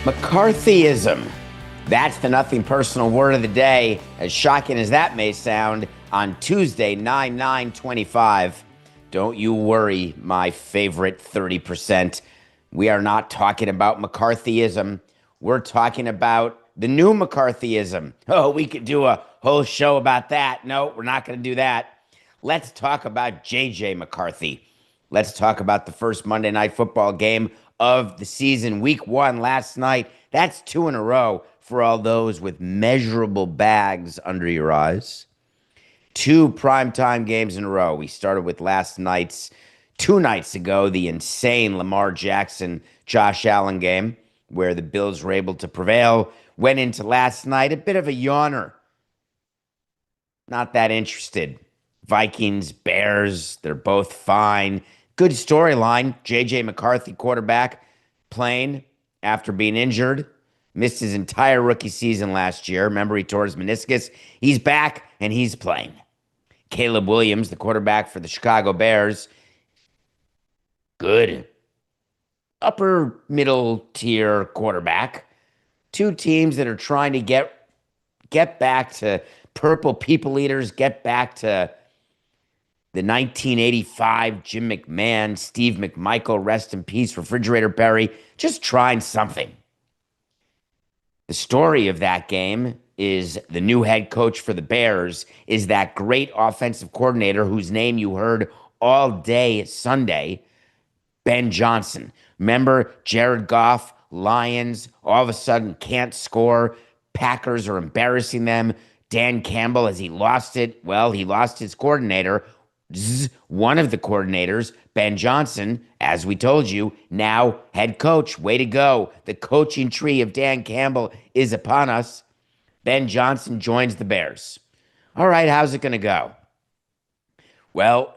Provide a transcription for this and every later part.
McCarthyism. That's the nothing personal word of the day, as shocking as that may sound, on Tuesday, 9/9/25. Don't you worry, my favorite 30%. We are not talking about McCarthyism. We're talking about the new McCarthyism. Oh, we could do a whole show about that. No, we're not going to do that. Let's talk about JJ McCarthy. Let's talk about the first Monday Night Football game of the season, week 1 last night. That's 2 in a row for all those with measurable bags under your eyes. 2 primetime games in a row. We started with last night's, 2 nights ago, the insane Lamar Jackson, Josh Allen game, where the Bills were able to prevail. Went into last night, a bit of a yawner. Not that interested. Vikings, Bears, they're both fine. Good storyline. JJ McCarthy, quarterback, playing after being injured. Missed his entire rookie season last year. Remember, he tore his meniscus. He's back, and he's playing. Caleb Williams, the quarterback for the Chicago Bears, good. Upper middle tier quarterback. 2 teams that are trying to get back to purple people eaters, get back to the 1985 Jim McMahon, Steve McMichael, rest in peace, Refrigerator Perry, just trying something. The story of that game is the new head coach for the Bears is that great offensive coordinator whose name you heard all day Sunday, Ben Johnson. Remember, Jared Goff, Lions, all of a sudden can't score. Packers are embarrassing them. Dan Campbell, as he lost it, well, he lost his coordinator. One of the coordinators, Ben Johnson, as we told you, now head coach. Way to go. The coaching tree of Dan Campbell is upon us. Ben Johnson joins the Bears. All right, how's it going to go? Well,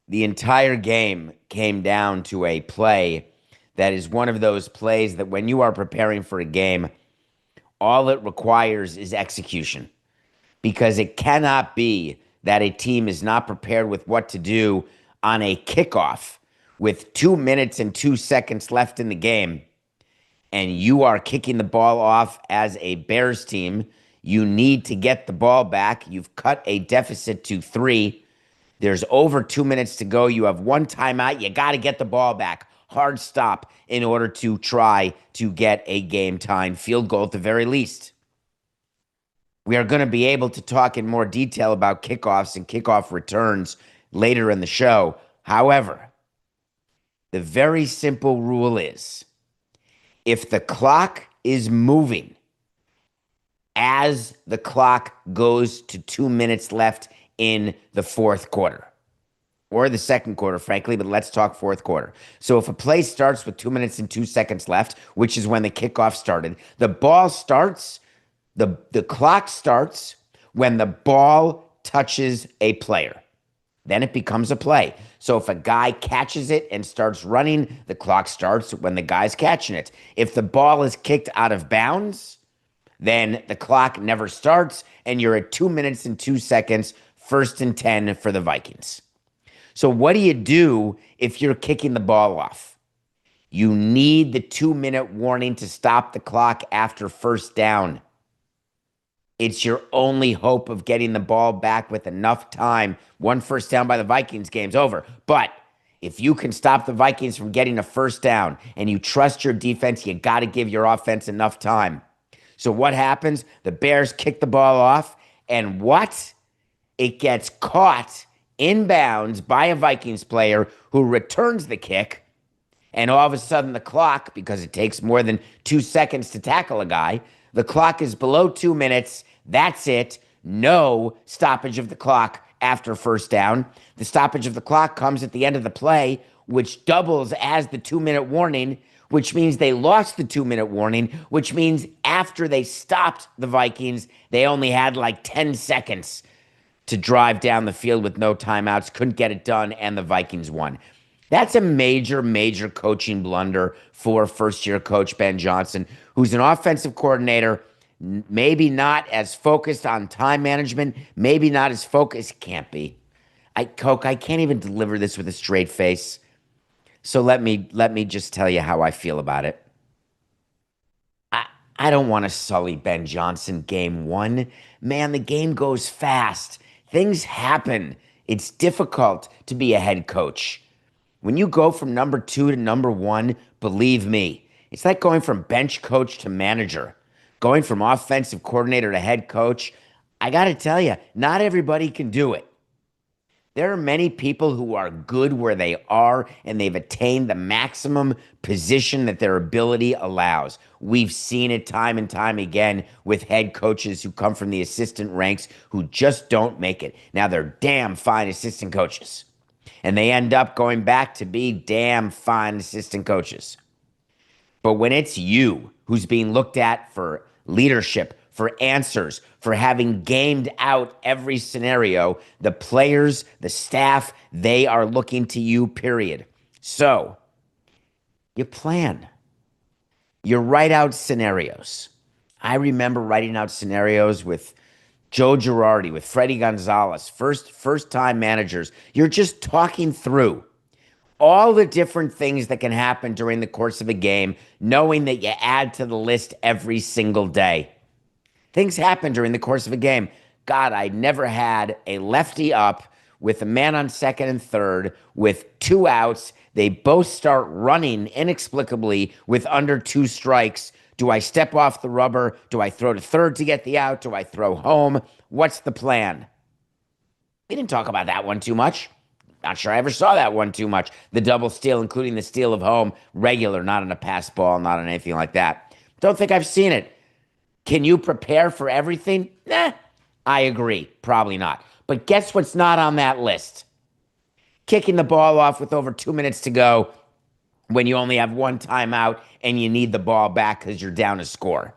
the entire game came down to a play that is one of those plays that when you are preparing for a game, all it requires is execution. Because it cannot be that a team is not prepared with what to do on a kickoff with 2 minutes and 2 seconds left in the game, and you are kicking the ball off as a Bears team. You need to get the ball back. You've cut a deficit to 3. There's over 2 minutes to go. You have 1 timeout. You got to get the ball back. Hard stop in order to try to get a game-time field goal at the very least. We are going to be able to talk in more detail about kickoffs and kickoff returns later in the show. However, the very simple rule is if the clock is moving as the clock goes to 2 minutes left in the fourth quarter, or the second quarter, frankly, but let's talk fourth quarter. So if a play starts with 2 minutes and 2 seconds left, which is when the kickoff started, the ball starts. The clock starts when the ball touches a player. Then it becomes a play. So if a guy catches it and starts running, the clock starts when the guy's catching it. If the ball is kicked out of bounds, then the clock never starts, and you're at 2 minutes and 2 seconds, 1st and 10 for the Vikings. So what do you do if you're kicking the ball off? You need the 2-minute warning to stop the clock after first down. It's your only hope of getting the ball back with enough time. 1 first down by the Vikings, game's over. But if you can stop the Vikings from getting a first down and you trust your defense, you got to give your offense enough time. So what happens? The Bears kick the ball off, and what? It gets caught inbounds by a Vikings player who returns the kick, and all of a sudden the clock, because it takes more than 2 seconds to tackle a guy, the clock is below 2 minutes. That's it. No stoppage of the clock after first down. The stoppage of the clock comes at the end of the play, which doubles as the 2-minute warning, which means they lost the 2-minute warning, which means after they stopped the Vikings, they only had like 10 seconds to drive down the field with no timeouts, couldn't get it done, and the Vikings won. That's a major, major coaching blunder for first-year coach Ben Johnson, who's an offensive coordinator, maybe not as focused on time management, maybe not as focused, can't be. I can't even deliver this with a straight face. So let me just tell you how I feel about it. I don't want to sully Ben Johnson game one. Man, the game goes fast. Things happen. It's difficult to be a head coach. When you go from number two to number one, believe me, it's like going from bench coach to manager, going from offensive coordinator to head coach. I got to tell you, not everybody can do it. There are many people who are good where they are and they've attained the maximum position that their ability allows. We've seen it time and time again with head coaches who come from the assistant ranks who just don't make it. Now, they're damn fine assistant coaches, and they end up going back to be damn fine assistant coaches. But when it's you who's being looked at for leadership, for answers, for having gamed out every scenario, the players, the staff, they are looking to you, period. So you plan. You write out scenarios. I remember writing out scenarios with Joe Girardi, with Freddie Gonzalez, first-time managers. You're just talking through all the different things that can happen during the course of a game, knowing that you add to the list every single day. Things happen during the course of a game. God, I never had a lefty up with a man on second and third with 2 outs. They both start running inexplicably with under 2 strikes. Do I step off the rubber? Do I throw to third to get the out? Do I throw home? What's the plan? We didn't talk about that one too much. Not sure I ever saw that one too much. The double steal, including the steal of home, regular, not on a pass ball, not on anything like that. Don't think I've seen it. Can you prepare for everything? Nah, I agree. Probably not. But guess what's not on that list? Kicking the ball off with over 2 minutes to go when you only have 1 timeout and you need the ball back because you're down a score.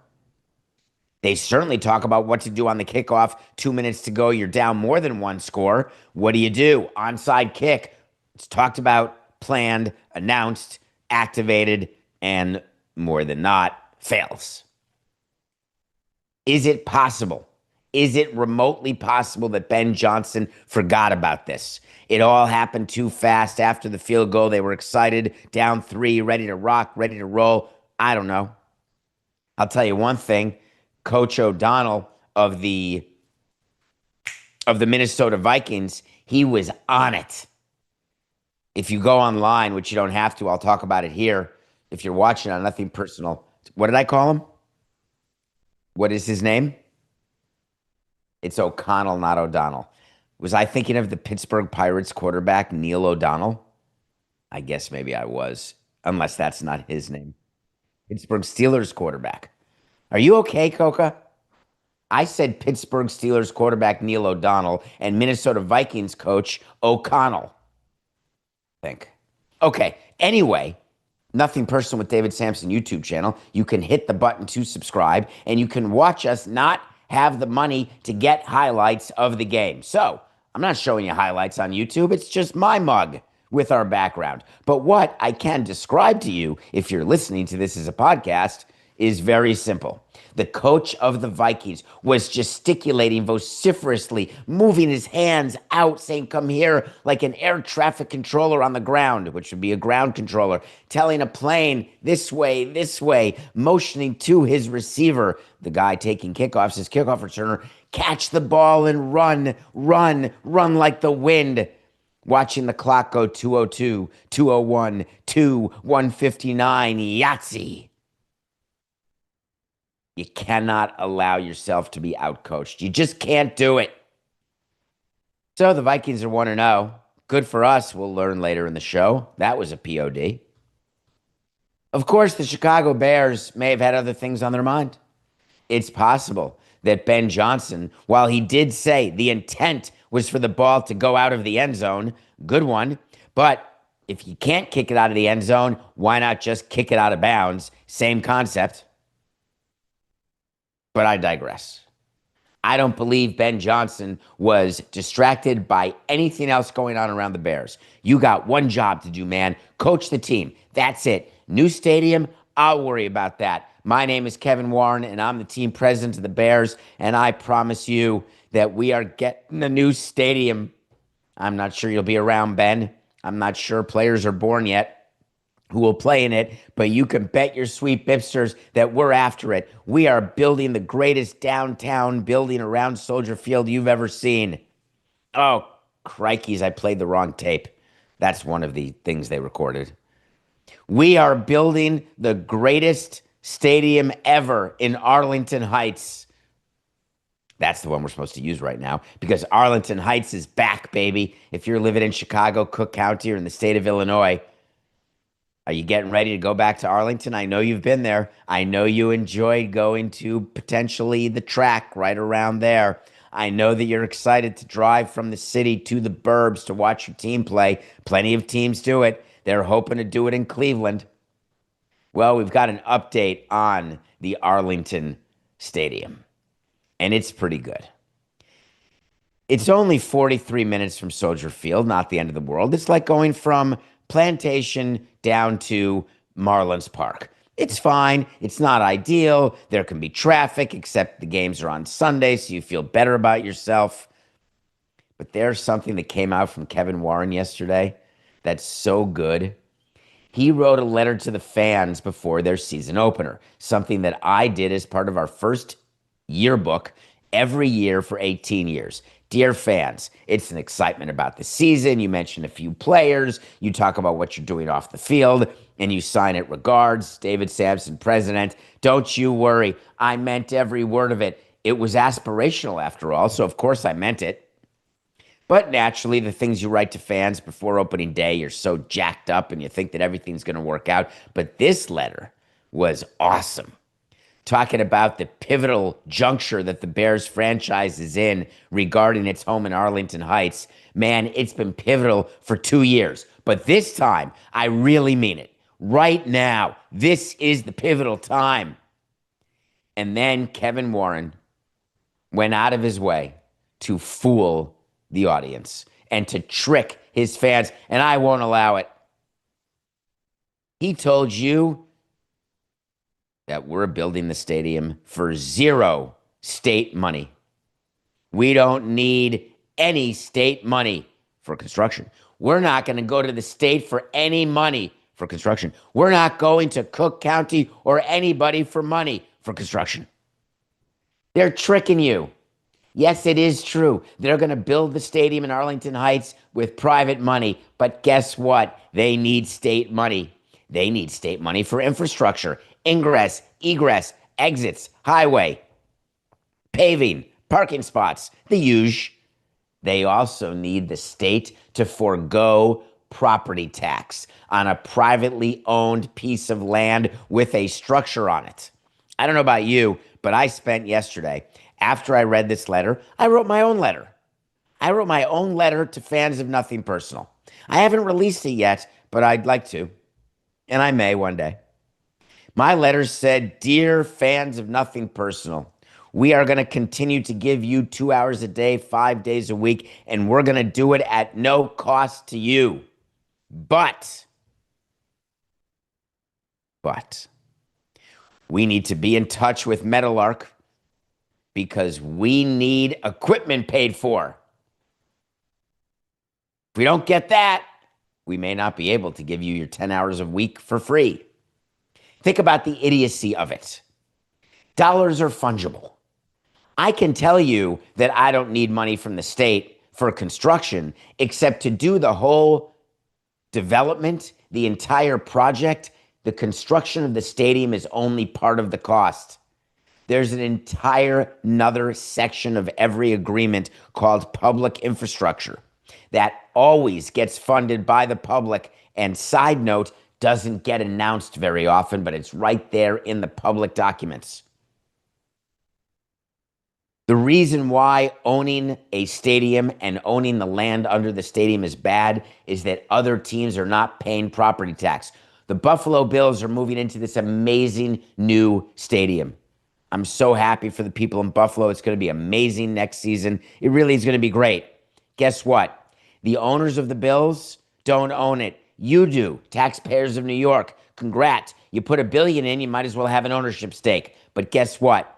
They certainly talk about what to do on the kickoff. 2 minutes to go, you're down more than 1 score. What do? Onside kick. It's talked about, planned, announced, activated, and more than not, fails. Is it possible? Is it remotely possible that Ben Johnson forgot about this? It all happened too fast after the field goal. They were excited, down 3, ready to rock, ready to roll. I don't know. I'll tell you one thing. Coach O'Donnell of the Minnesota Vikings, he was on it. If you go online, which you don't have to, I'll talk about it here. If you're watching on Nothing Personal, what did I call him? What is his name? It's O'Connell, not O'Donnell. Was I thinking of the Pittsburgh Pirates quarterback, Neil O'Donnell? I guess maybe I was, unless that's not his name. Pittsburgh Steelers quarterback. Are you okay, Coca? I said Pittsburgh Steelers quarterback Neil O'Donnell and Minnesota Vikings coach O'Connell. I think. Okay, anyway. Nothing Personal with David Samson YouTube channel. You can hit the button to subscribe, and you can watch us not have the money to get highlights of the game. So I'm not showing you highlights on YouTube. It's just my mug with our background. But what I can describe to you, if you're listening to this as a podcast, is very simple. The coach of the Vikings was gesticulating vociferously, moving his hands out, saying, come here, like an air traffic controller on the ground, which would be a ground controller, telling a plane, this way, motioning to his receiver, the guy taking kickoffs, his kickoff returner, catch the ball and run like the wind. Watching the clock go 2:02, 2:01, 1:59, Yahtzee. You cannot allow yourself to be outcoached. You just can't do it. So the Vikings are 1-0. Good for us. We'll learn later in the show. That was a POD. Of course, the Chicago Bears may have had other things on their mind. It's possible that Ben Johnson, while he did say the intent was for the ball to go out of the end zone, good one, but if you can't kick it out of the end zone, why not just kick it out of bounds? Same concept. But I digress. I don't believe Ben Johnson was distracted by anything else going on around the Bears. You got one job to do, man. Coach the team. That's it. New stadium, I'll worry about that. My name is Kevin Warren, and I'm the team president of the Bears, and I promise you that we are getting a new stadium. I'm not sure you'll be around, Ben. I'm not sure players are born yet. who will play in it, but you can bet your sweet bipsters that we're after it. We are building the greatest downtown building around Soldier Field you've ever seen. Oh, crikeys, I played the wrong tape. That's one of the things they recorded. We are building the greatest stadium ever in Arlington Heights. That's the one we're supposed to use right now because Arlington Heights is back, baby. If you're living in Chicago, Cook County, or in the state of Illinois, are you getting ready to go back to Arlington? I know you've been there. I know you enjoyed going to potentially the track right around there. I know that you're excited to drive from the city to the burbs to watch your team play. Plenty of teams do it. They're hoping to do it in Cleveland. Well, we've got an update on the Arlington Stadium, and it's pretty good. It's only 43 minutes from Soldier Field, not the end of the world. It's like going from Plantation down to Marlins Park. It's fine. It's not ideal. There can be traffic, except the games are on Sunday, so you feel better about yourself. But there's something that came out from Kevin Warren yesterday that's so good. He wrote a letter to the fans before their season opener, something that I did as part of our first yearbook every year for 18 years. Dear fans, it's an excitement about the season. You mention a few players. You talk about what you're doing off the field, and you sign it. Regards, David Samson, President. Don't you worry. I meant every word of it. It was aspirational after all, so of course I meant it. But naturally, the things you write to fans before opening day, you're so jacked up and you think that everything's going to work out. But this letter was awesome. Talking about the pivotal juncture that the Bears franchise is in regarding its home in Arlington Heights. Man, it's been pivotal for 2 years. But this time, I really mean it. Right now, this is the pivotal time. And then Kevin Warren went out of his way to fool the audience and to trick his fans, and I won't allow it. He told you that we're building the stadium for zero state money. We don't need any state money for construction. We're not going to go to the state for any money for construction. We're not going to Cook County or anybody for money for construction. They're tricking you. Yes, it is true. They're going to build the stadium in Arlington Heights with private money. But guess what? They need state money. They need state money for infrastructure, ingress, egress, exits, highway, paving, parking spots, the huge. They also need the state to forego property tax on a privately owned piece of land with a structure on it. I don't know about you, but I spent yesterday, after I read this letter, I wrote my own letter. I wrote my own letter to fans of Nothing Personal. I haven't released it yet, but I'd like to, and I may one day. My letter said, "Dear fans of Nothing Personal, we are going to continue to give you 2 hours a day, 5 days a week, and we're going to do it at no cost to you. But we need to be in touch with Metalark because we need equipment paid for. If we don't get that, we may not be able to give you your 10 hours a week for free." Think about the idiocy of it. Dollars are fungible. I can tell you that I don't need money from the state for construction, except to do the whole development, the entire project. The construction of the stadium is only part of the cost. There's an entire another section of every agreement called public infrastructure that always gets funded by the public, and side note, doesn't get announced very often, but it's right there in the public documents. The reason why owning a stadium and owning the land under the stadium is bad is that other teams are not paying property tax. The Buffalo Bills are moving into this amazing new stadium. I'm so happy for the people in Buffalo. It's going to be amazing next season. It really is going to be great. Guess what? The owners of the Bills don't own it. You do. Taxpayers of New York. Congrats. You put $1 billion in, you might as well have an ownership stake. But guess what?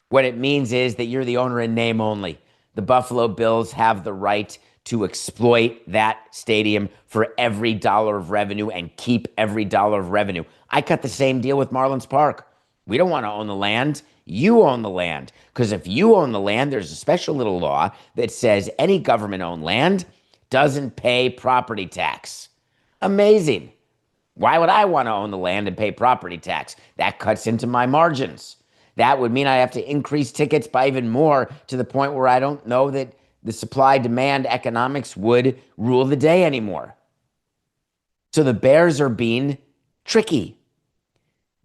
What it means is that you're the owner in name only. The Buffalo Bills have the right to exploit that stadium for every dollar of revenue and keep every dollar of revenue. I cut the same deal with Marlins Park. We don't want to own the land. You own the land. Because if you own the land, there's a special little law that says any government-owned land doesn't pay property tax. Amazing. Why would I want to own the land and pay property tax? That cuts into my margins. That would mean I have to increase tickets by even more, to the point where I don't know that the supply-demand economics would rule the day anymore. So the Bears are being tricky.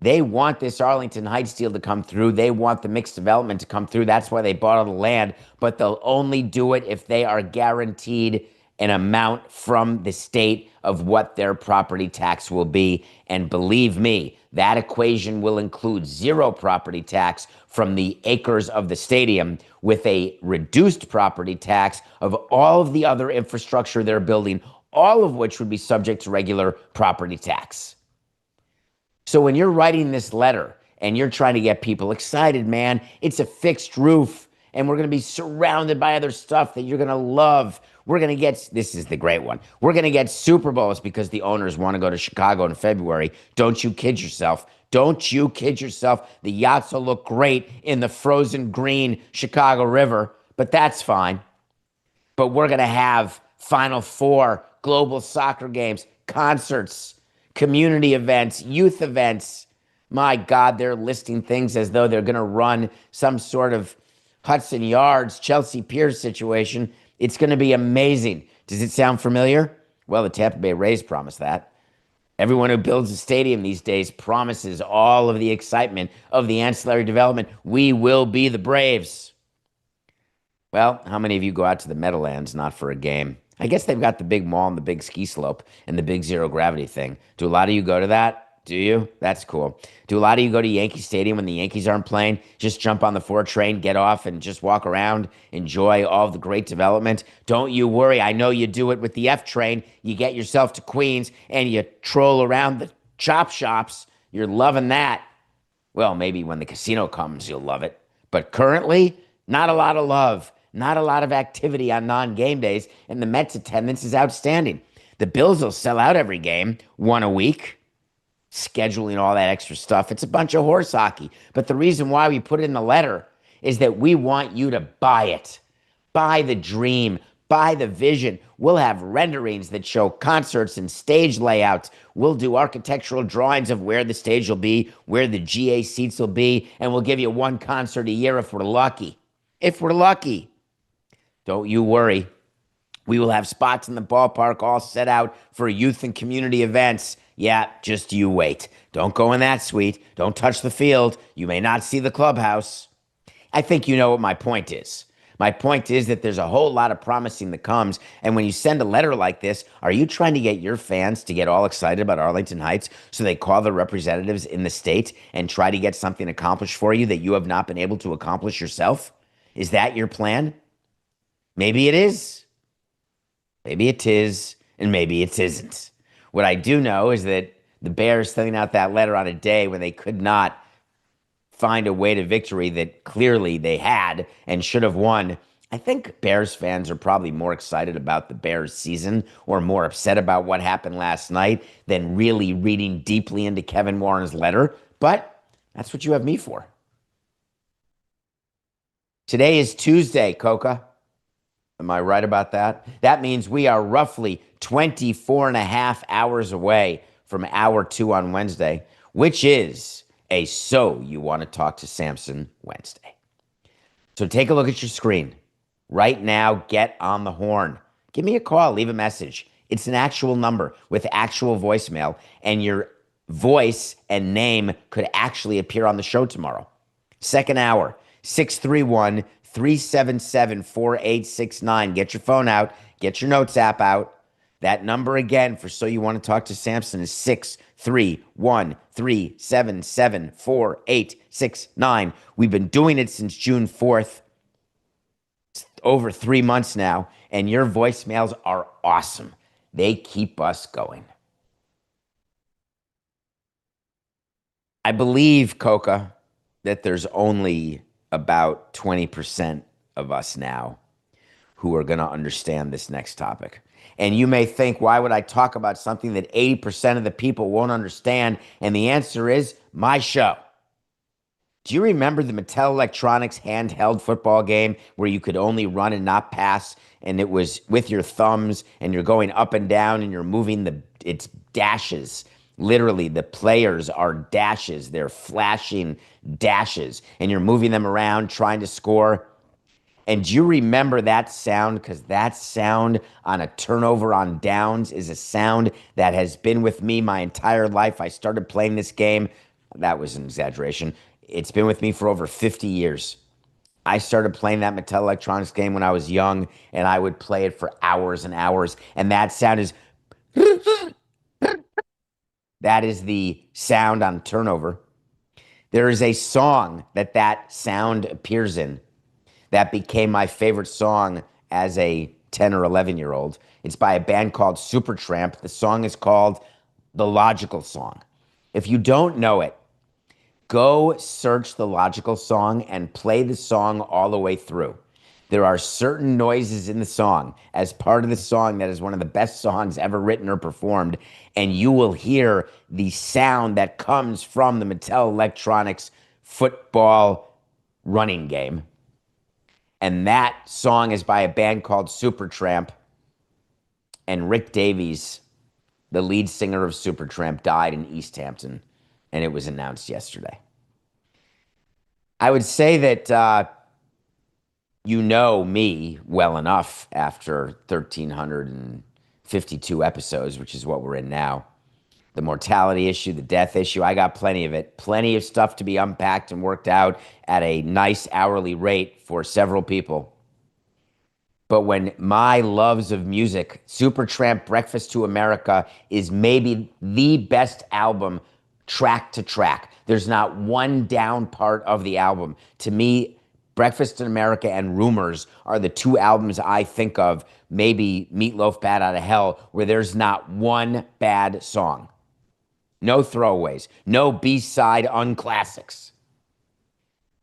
They want this Arlington Heights deal to come through. They want the mixed development to come through. That's why they bought all the land. But they'll only do it if they are guaranteed an amount from the state of what their property tax will be. And believe me, that equation will include zero property tax from the acres of the stadium, with a reduced property tax of all of the other infrastructure they're building, all of which would be subject to regular property tax. So when you're writing this letter and you're trying to get people excited, man, it's a fixed roof and we're going to be surrounded by other stuff that you're going to love. We're going to get, this is the great one, we're going to get Super Bowls because the owners want to go to Chicago in February. Don't you kid yourself. Don't you kid yourself. The yachts will look great in the frozen green Chicago River, but that's fine. But we're going to have Final Four, global soccer games, concerts, community events, youth events. My God, they're listing things as though they're going to run some sort of Hudson Yards, Chelsea Piers situation. It's going to be amazing. Does it sound familiar? Well, the Tampa Bay Rays promised that. Everyone who builds a stadium these days promises all of the excitement of the ancillary development. We will be the Braves. Well, how many of you go out to the Meadowlands not for a game? I guess they've got the big mall and the big ski slope and the big zero gravity thing. Do a lot of you go to that? Do you? That's cool. Do a lot of you go to Yankee Stadium when the Yankees aren't playing? Just jump on the 4 train, get off, and just walk around, enjoy all of the great development? Don't you worry. I know you do it with the F train. You get yourself to Queens and you troll around the chop shops. You're loving that. Well, maybe when the casino comes, you'll love it. But currently, not a lot of love. Not a lot of activity on non-game days, and the Mets attendance is outstanding. The Bills will sell out every game, one a week, scheduling all that extra stuff. It's a bunch of horse hockey. But the reason why we put it in the letter is that we want you to buy it. Buy the dream. Buy the vision. We'll have renderings that show concerts and stage layouts. We'll do architectural drawings of where the stage will be, where the GA seats will be, and we'll give you one concert a year if we're lucky. If we're lucky. Don't you worry. We will have spots in the ballpark all set out for youth and community events. Yeah, just you wait. Don't go in that suite. Don't touch the field. You may not see the clubhouse. I think you know what my point is. My point is that there's a whole lot of promising that comes. And when you send a letter like this, are you trying to get your fans to get all excited about Arlington Heights so they call the representatives in the state and try to get something accomplished for you that you have not been able to accomplish yourself? Is that your plan? Maybe it is. Maybe it is, and maybe it isn't. What I do know is that the Bears sending out that letter on a day when they could not find a way to victory that clearly they had and should have won. I think Bears fans are probably more excited about the Bears season or more upset about what happened last night than really reading deeply into Kevin Warren's letter. But that's what you have me for. Today is Tuesday, Coca. Am I right about that? That means we are roughly 24 and a half hours away from hour 2 on Wednesday, which is a So You Want to Talk to Samson Wednesday. So take a look at your screen. Right now, get on the horn. Give me a call. Leave a message. It's an actual number with actual voicemail, and your voice and name could actually appear on the show tomorrow. Second hour, 631-377-4869. Get your phone out. Get your notes app out. That number again for So You Want to Talk to Samson is 631-377-4869. We've been doing it since June 4th. It's over 3 months now, and your voicemails are awesome. They keep us going. I believe, Coca, that there's only about 20% of us now who are going to understand this next topic. And you may think, why would I talk about something that 80% of the people won't understand? And the answer is my show. Do you remember the Mattel Electronics handheld football game where you could only run and not pass? And it was with your thumbs and you're going up and down and you're moving it's dashes. Literally, the players are dashes. They're flashing dashes. And you're moving them around trying to score. And do you remember that sound? Because that sound on a turnover on downs is a sound that has been with me my entire life. I started playing this game. That was an exaggeration. It's been with me for over 50 years. I started playing that Mattel Electronics game when I was young, and I would play it for hours and hours. And that sound is, that is the sound on turnover. There is a song that sound appears in that became my favorite song as a 10 or 11-year-old. It's by a band called Supertramp. The song is called The Logical Song. If you don't know it, go search The Logical Song and play the song all the way through. There are certain noises in the song as part of the song that is one of the best songs ever written or performed, and you will hear the sound that comes from the Mattel Electronics football running game. And that song is by a band called Supertramp. And Rick Davies, the lead singer of Supertramp, died in East Hampton, and it was announced yesterday. I would say that you know me well enough after 1,352 episodes, which is what we're in now. The mortality issue, the death issue, I got plenty of it. Plenty of stuff to be unpacked and worked out at a nice hourly rate for several people. But when my loves of music, Supertramp Breakfast to America is maybe the best album track to track. There's not one down part of the album. To me, Breakfast in America and Rumors are the two albums I think of, maybe Meatloaf, Bad Out of Hell, where there's not one bad song. No throwaways, no B-side unclassics.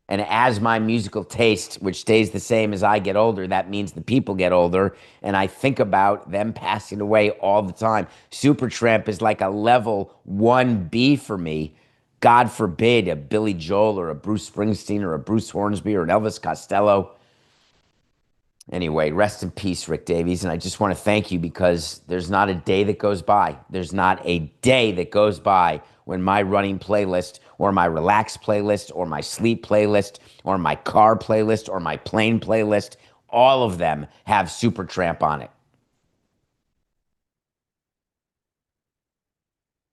And as my musical taste, which stays the same as I get older, that means the people get older, and I think about them passing away all the time. Supertramp is like a level 1B for me. God forbid a Billy Joel or a Bruce Springsteen or a Bruce Hornsby or an Elvis Costello. Anyway, rest in peace, Rick Davies, and I just want to thank you because there's not a day that goes by. There's not a day that goes by when my running playlist or my relax playlist or my sleep playlist or my car playlist or my plane playlist, all of them have Supertramp on it.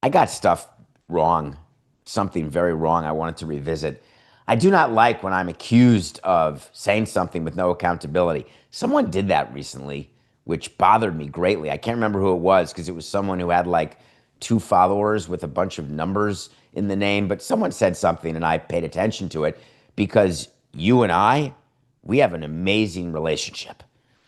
I got stuff wrong, something very wrong I wanted to revisit. I do not like when I'm accused of saying something with no accountability. Someone did that recently, which bothered me greatly. I can't remember who it was because it was someone who had like 2 followers with a bunch of numbers in the name, but someone said something and I paid attention to it because you and I, we have an amazing relationship,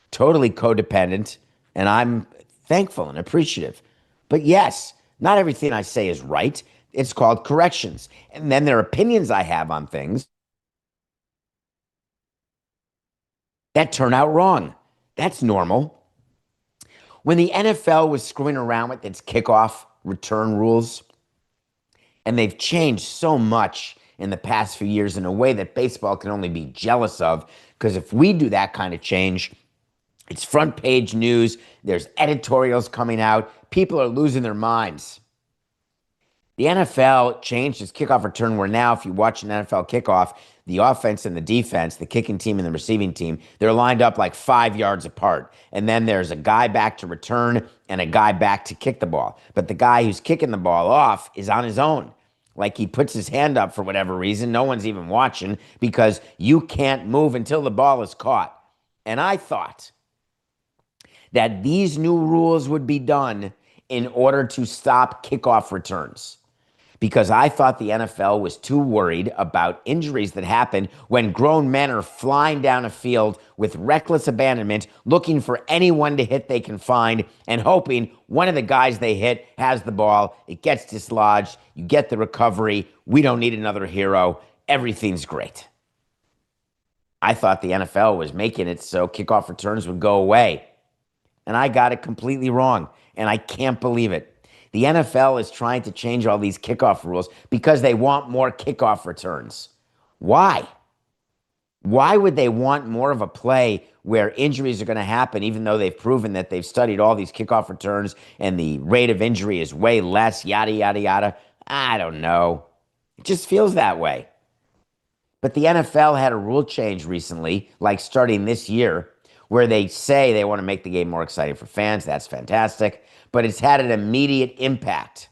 totally codependent, and I'm thankful and appreciative. But yes, not everything I say is right. It's called corrections. And then there are opinions I have on things that turn out wrong. That's normal. When the NFL was screwing around with its kickoff return rules, and they've changed so much in the past few years in a way that baseball can only be jealous of, because if we do that kind of change, it's front page news, there's editorials coming out, people are losing their minds. The NFL changed its kickoff return where now, if you watch an NFL kickoff, the offense and the defense, the kicking team and the receiving team, they're lined up like 5 yards apart. And then there's a guy back to return and a guy back to kick the ball. But the guy who's kicking the ball off is on his own. Like he puts his hand up for whatever reason. No one's even watching because you can't move until the ball is caught. And I thought that these new rules would be done in order to stop kickoff returns, because I thought the NFL was too worried about injuries that happen when grown men are flying down a field with reckless abandonment, looking for anyone to hit they can find, and hoping one of the guys they hit has the ball, it gets dislodged, you get the recovery, we don't need another hero, everything's great. I thought the NFL was making it so kickoff returns would go away. And I got it completely wrong. And I can't believe it. The NFL is trying to change all these kickoff rules because they want more kickoff returns. Why? Why would they want more of a play where injuries are going to happen, even though they've proven that they've studied all these kickoff returns and the rate of injury is way less, yada, yada, yada? I don't know. It just feels that way. But the NFL had a rule change recently, like starting this year, where they say they want to make the game more exciting for fans. That's fantastic. But it's had an immediate impact.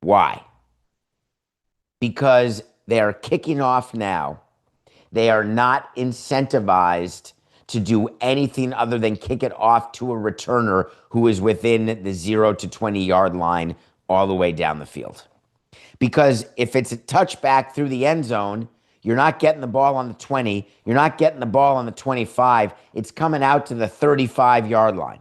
Why? Because they are kicking off now. They are not incentivized to do anything other than kick it off to a returner who is within the 0 to 20-yard line all the way down the field. Because if it's a touchback through the end zone, you're not getting the ball on the 20. You're not getting the ball on the 25. It's coming out to the 35-yard line.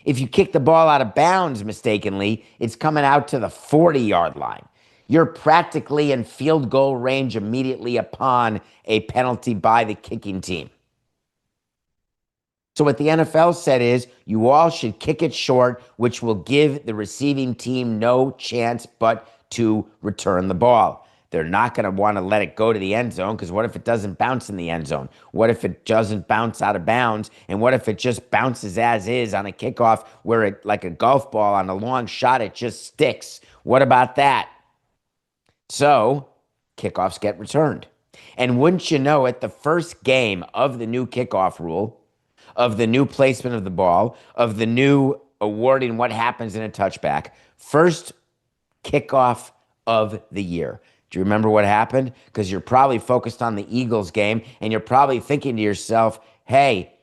If you kick the ball out of bounds mistakenly, it's coming out to the 40-yard line. You're practically in field goal range immediately upon a penalty by the kicking team. So what the NFL said is you all should kick it short, which will give the receiving team no chance but to return the ball. They're not going to want to let it go to the end zone because what if it doesn't bounce in the end zone? What if it doesn't bounce out of bounds? And what if it just bounces as is on a kickoff where it, like a golf ball on a long shot, it just sticks? What about that? So kickoffs get returned. And wouldn't you know it, the first game of the new kickoff rule, of the new placement of the ball, of the new awarding what happens in a touchback, first kickoff of the year. Do you remember what happened? Because you're probably focused on the Eagles game, and you're probably thinking to yourself, hey,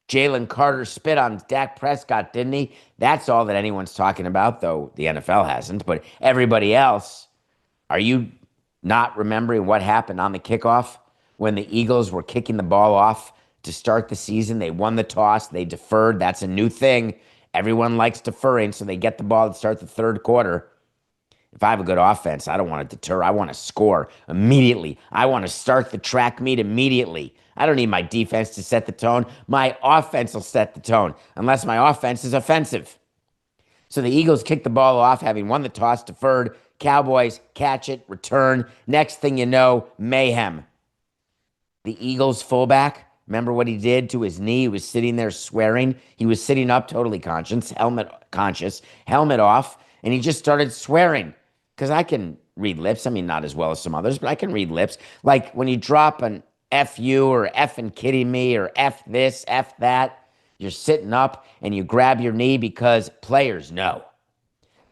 Jalen Carter spit on Dak Prescott, didn't he? That's all that anyone's talking about, though the NFL hasn't. But everybody else, are you not remembering what happened on the kickoff when the Eagles were kicking the ball off to start the season? They won the toss. They deferred. That's a new thing. Everyone likes deferring, so they get the ball to start the third quarter. If I have a good offense, I don't want to deter. I want to score immediately. I want to start the track meet immediately. I don't need my defense to set the tone. My offense will set the tone, unless my offense is offensive. So the Eagles kick the ball off, having won the toss, deferred. Cowboys catch it, return. Next thing you know, mayhem. The Eagles fullback, remember what he did to his knee? He was sitting there swearing. He was sitting up, totally conscious, helmet off, and he just started swearing. Because I can read lips. I mean, not as well as some others, but I can read lips. Like when you drop an F you or effing kidding me or F this, F that, you're sitting up and you grab your knee because players know.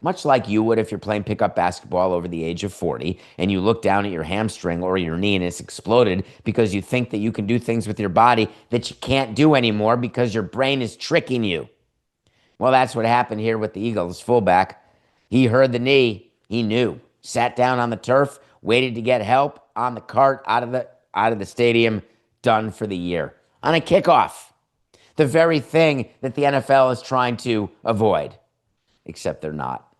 Much like you would if you're playing pickup basketball over the age of 40 and you look down at your hamstring or your knee and it's exploded because you think that you can do things with your body that you can't do anymore because your brain is tricking you. Well, that's what happened here with the Eagles fullback. He heard the knee. He knew, sat down on the turf, waited to get help on the cart out of the stadium, done for the year. On a kickoff, the very thing that the NFL is trying to avoid, except they're not.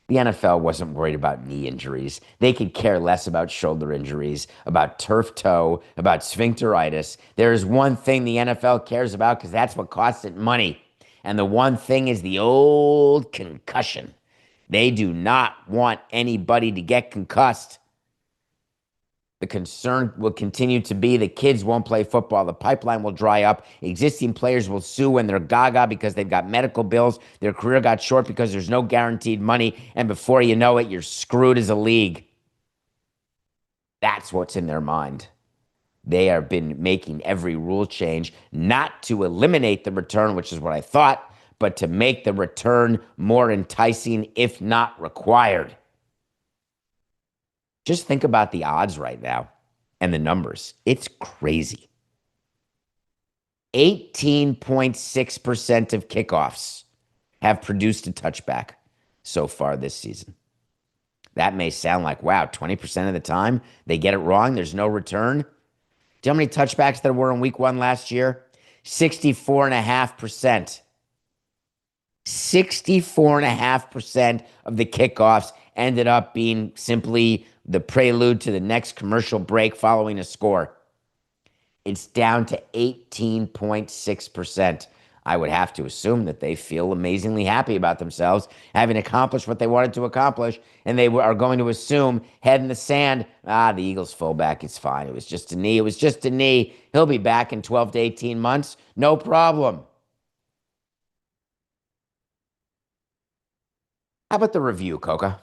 The NFL wasn't worried about knee injuries. They could care less about shoulder injuries, about turf toe, about sphincteritis. There is one thing the NFL cares about because that's what costs it money. And the one thing is the old concussion. They do not want anybody to get concussed. The concern will continue to be the kids won't play football. The pipeline will dry up. Existing players will sue when they're gaga because they've got medical bills. Their career got short because there's no guaranteed money. And before you know it, you're screwed as a league. That's what's in their mind. They have been making every rule change, not to eliminate the return, which is what I thought, but to make the return more enticing, if not required. Just think about the odds right now and the numbers. It's crazy. 18.6% of kickoffs have produced a touchback so far this season. That may sound like, wow, 20% of the time they get it wrong. There's no return. Do you know how many touchbacks there were in week 1 last year? 64.5%. 64.5% of the kickoffs ended up being simply the prelude to the next commercial break following a score. It's down to 18.6%. I would have to assume that they feel amazingly happy about themselves, having accomplished what they wanted to accomplish, and they are going to assume, head in the sand, the Eagles fullback, it's fine. It was just a knee. It was just a knee. He'll be back in 12 to 18 months. No problem. How about the review, Coca?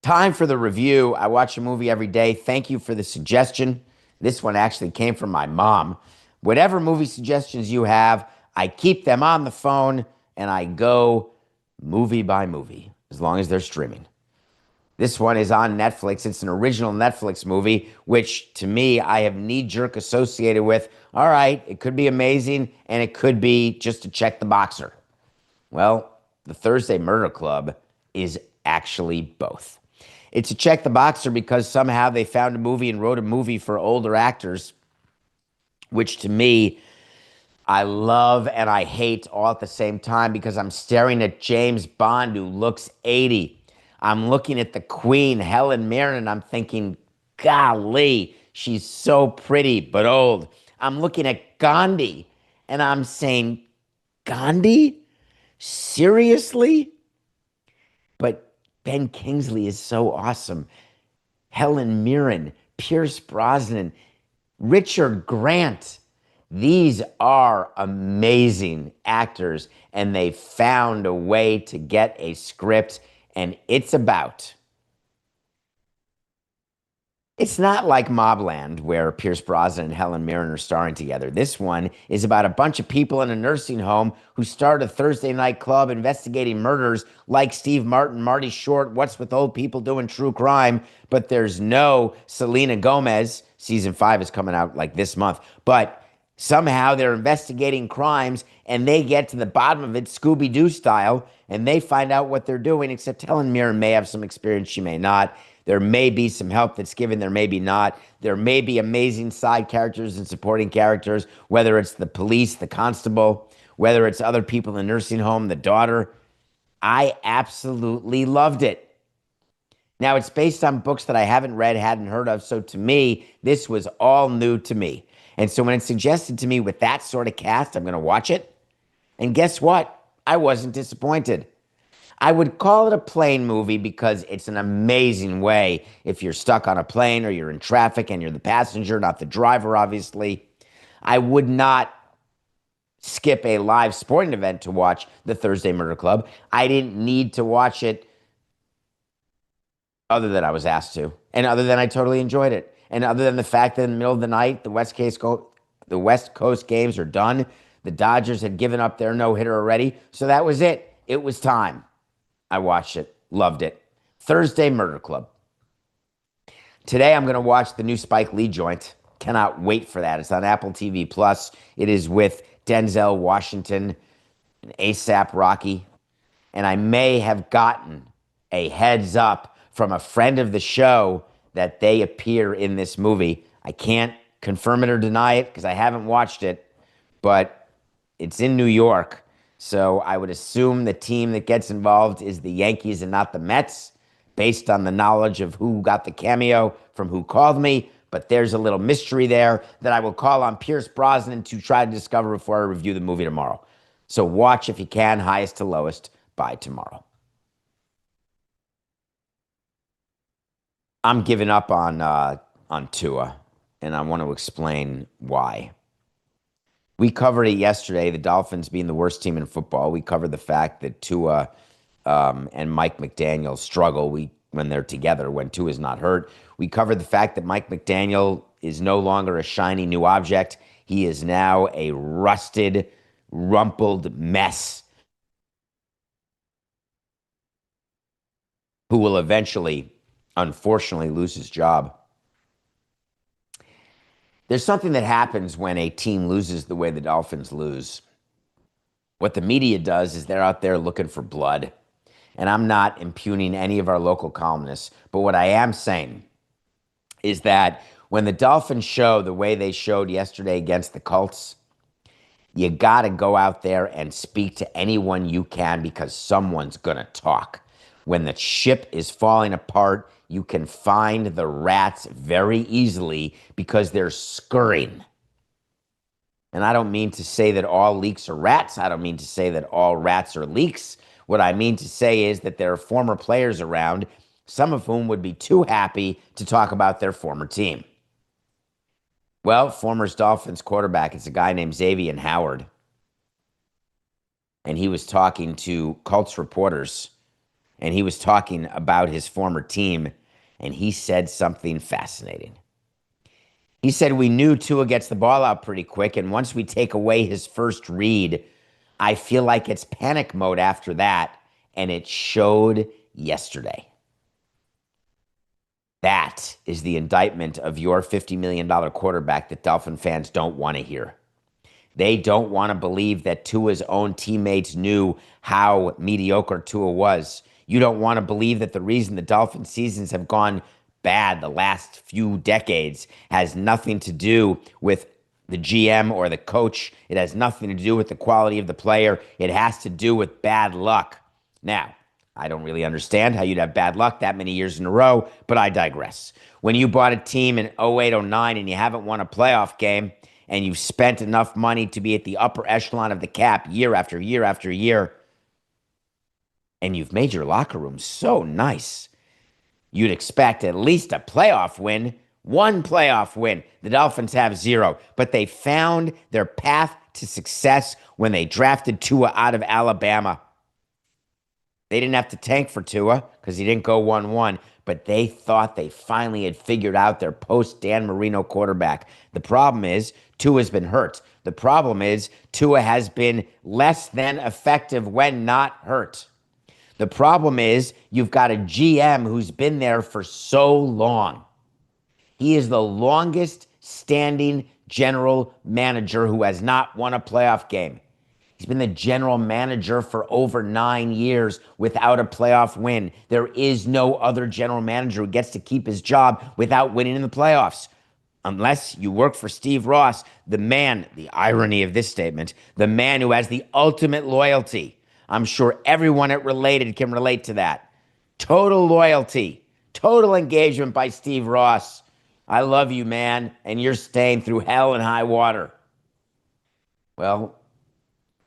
Time for the review. I watch a movie every day. Thank you for the suggestion. This one actually came from my mom. Whatever movie suggestions you have, I keep them on the phone and I go movie by movie as long as they're streaming. This one is on Netflix. It's an original Netflix movie, which to me, I have knee-jerk associated with, all right, it could be amazing and it could be just to check the boxer. Well, the Thursday Murder Club is actually both. It's a check the boxer because somehow they found a movie and wrote a movie for older actors, which to me, I love and I hate all at the same time because I'm staring at James Bond who looks 80. I'm looking at the Queen, Helen Mirren, and I'm thinking, golly, she's so pretty but old. I'm looking at Gandhi and I'm saying, Gandhi? Seriously? But Ben Kingsley is so awesome. Helen Mirren, Pierce Brosnan, Richard Grant. These are amazing actors, and they found a way to get a script, and it's not like Mobland, where Pierce Brosnan and Helen Mirren are starring together. This one is about a bunch of people in a nursing home who start a Thursday night club investigating murders like Steve Martin, Marty Short, What's with Old People Doing True Crime. But there's no Selena Gomez. Season 5 is coming out like this month. But somehow they're investigating crimes and they get to the bottom of it, Scooby-Doo style, and they find out what they're doing, except Helen Mirren may have some experience, she may not. There may be some help that's given, there may be not. There may be amazing side characters and supporting characters, whether it's the police, the constable, whether it's other people in the nursing home, the daughter. I absolutely loved it. Now, it's based on books that I haven't read, hadn't heard of, so to me, this was all new to me. And so when it's suggested to me with that sort of cast, I'm going to watch it. And guess what? I wasn't disappointed. I would call it a plane movie because it's an amazing way if you're stuck on a plane or you're in traffic and you're the passenger, not the driver, obviously. I would not skip a live sporting event to watch the Thursday Murder Club. I didn't need to watch it other than I was asked to, and other than I totally enjoyed it, and other than the fact that in the middle of the night, the West Coast games are done. The Dodgers had given up their no-hitter already, so that was it. It was time. I watched it, loved it. Thursday Murder Club. Today I'm going to watch the new Spike Lee joint. Cannot wait for that. It's on Apple TV Plus. It is with Denzel Washington and ASAP Rocky. And I may have gotten a heads up from a friend of the show that they appear in this movie. I can't confirm it or deny it because I haven't watched it, but it's in New York. So I would assume the team that gets involved is the Yankees and not the Mets, based on the knowledge of who got the cameo from Who Called Me. But there's a little mystery there that I will call on Pierce Brosnan to try to discover before I review the movie tomorrow. So watch if you can, highest to lowest, by tomorrow. I'm giving up on Tua, and I want to explain why. We covered it yesterday, the Dolphins being the worst team in football. We covered the fact that Tua and Mike McDaniel struggle when they're together, when Tua's not hurt. We covered the fact that Mike McDaniel is no longer a shiny new object. He is now a rusted, rumpled mess who will eventually, unfortunately, lose his job. There's something that happens when a team loses the way the Dolphins lose. What the media does is they're out there looking for blood. And I'm not impugning any of our local columnists, but what I am saying is that when the Dolphins show the way they showed yesterday against the Colts, you got to go out there and speak to anyone you can because someone's going to talk. When the ship is falling apart, you can find the rats very easily because they're scurrying. And I don't mean to say that all leaks are rats. I don't mean to say that all rats are leaks. What I mean to say is that there are former players around, some of whom would be too happy to talk about their former team. Well, former Dolphins quarterback is a guy named Xavier Howard. And he was talking to Colts reporters, and he was talking about his former team, and he said something fascinating. He said, we knew Tua gets the ball out pretty quick, and once we take away his first read, I feel like it's panic mode after that, and it showed yesterday. That is the indictment of your $50 million quarterback that Dolphin fans don't want to hear. They don't want to believe that Tua's own teammates knew how mediocre Tua was. You don't want to believe that the reason the Dolphin seasons have gone bad the last few decades has nothing to do with the GM or the coach. It has nothing to do with the quality of the player. It has to do with bad luck. Now, I don't really understand how you'd have bad luck that many years in a row, but I digress. When you bought a team in 08, 09 and you haven't won a playoff game, and you've spent enough money to be at the upper echelon of the cap year after year after year, and you've made your locker room so nice, you'd expect at least a playoff win, one playoff win. The Dolphins have zero, but they found their path to success when they drafted Tua out of Alabama. They didn't have to tank for Tua because he didn't go 1-1, but they thought they finally had figured out their post-Dan Marino quarterback. The problem is Tua's been hurt. The problem is Tua has been less than effective when not hurt. The problem is you've got a GM who's been there for so long. He is the longest standing general manager who has not won a playoff game. He's been the general manager for over 9 years without a playoff win. There is no other general manager who gets to keep his job without winning in the playoffs. Unless you work for Steve Ross, the man, the irony of this statement, the man who has the ultimate loyalty. I'm sure everyone at Related can relate to that. Total loyalty, total engagement by Steve Ross. I love you, man, and you're staying through hell and high water. Well,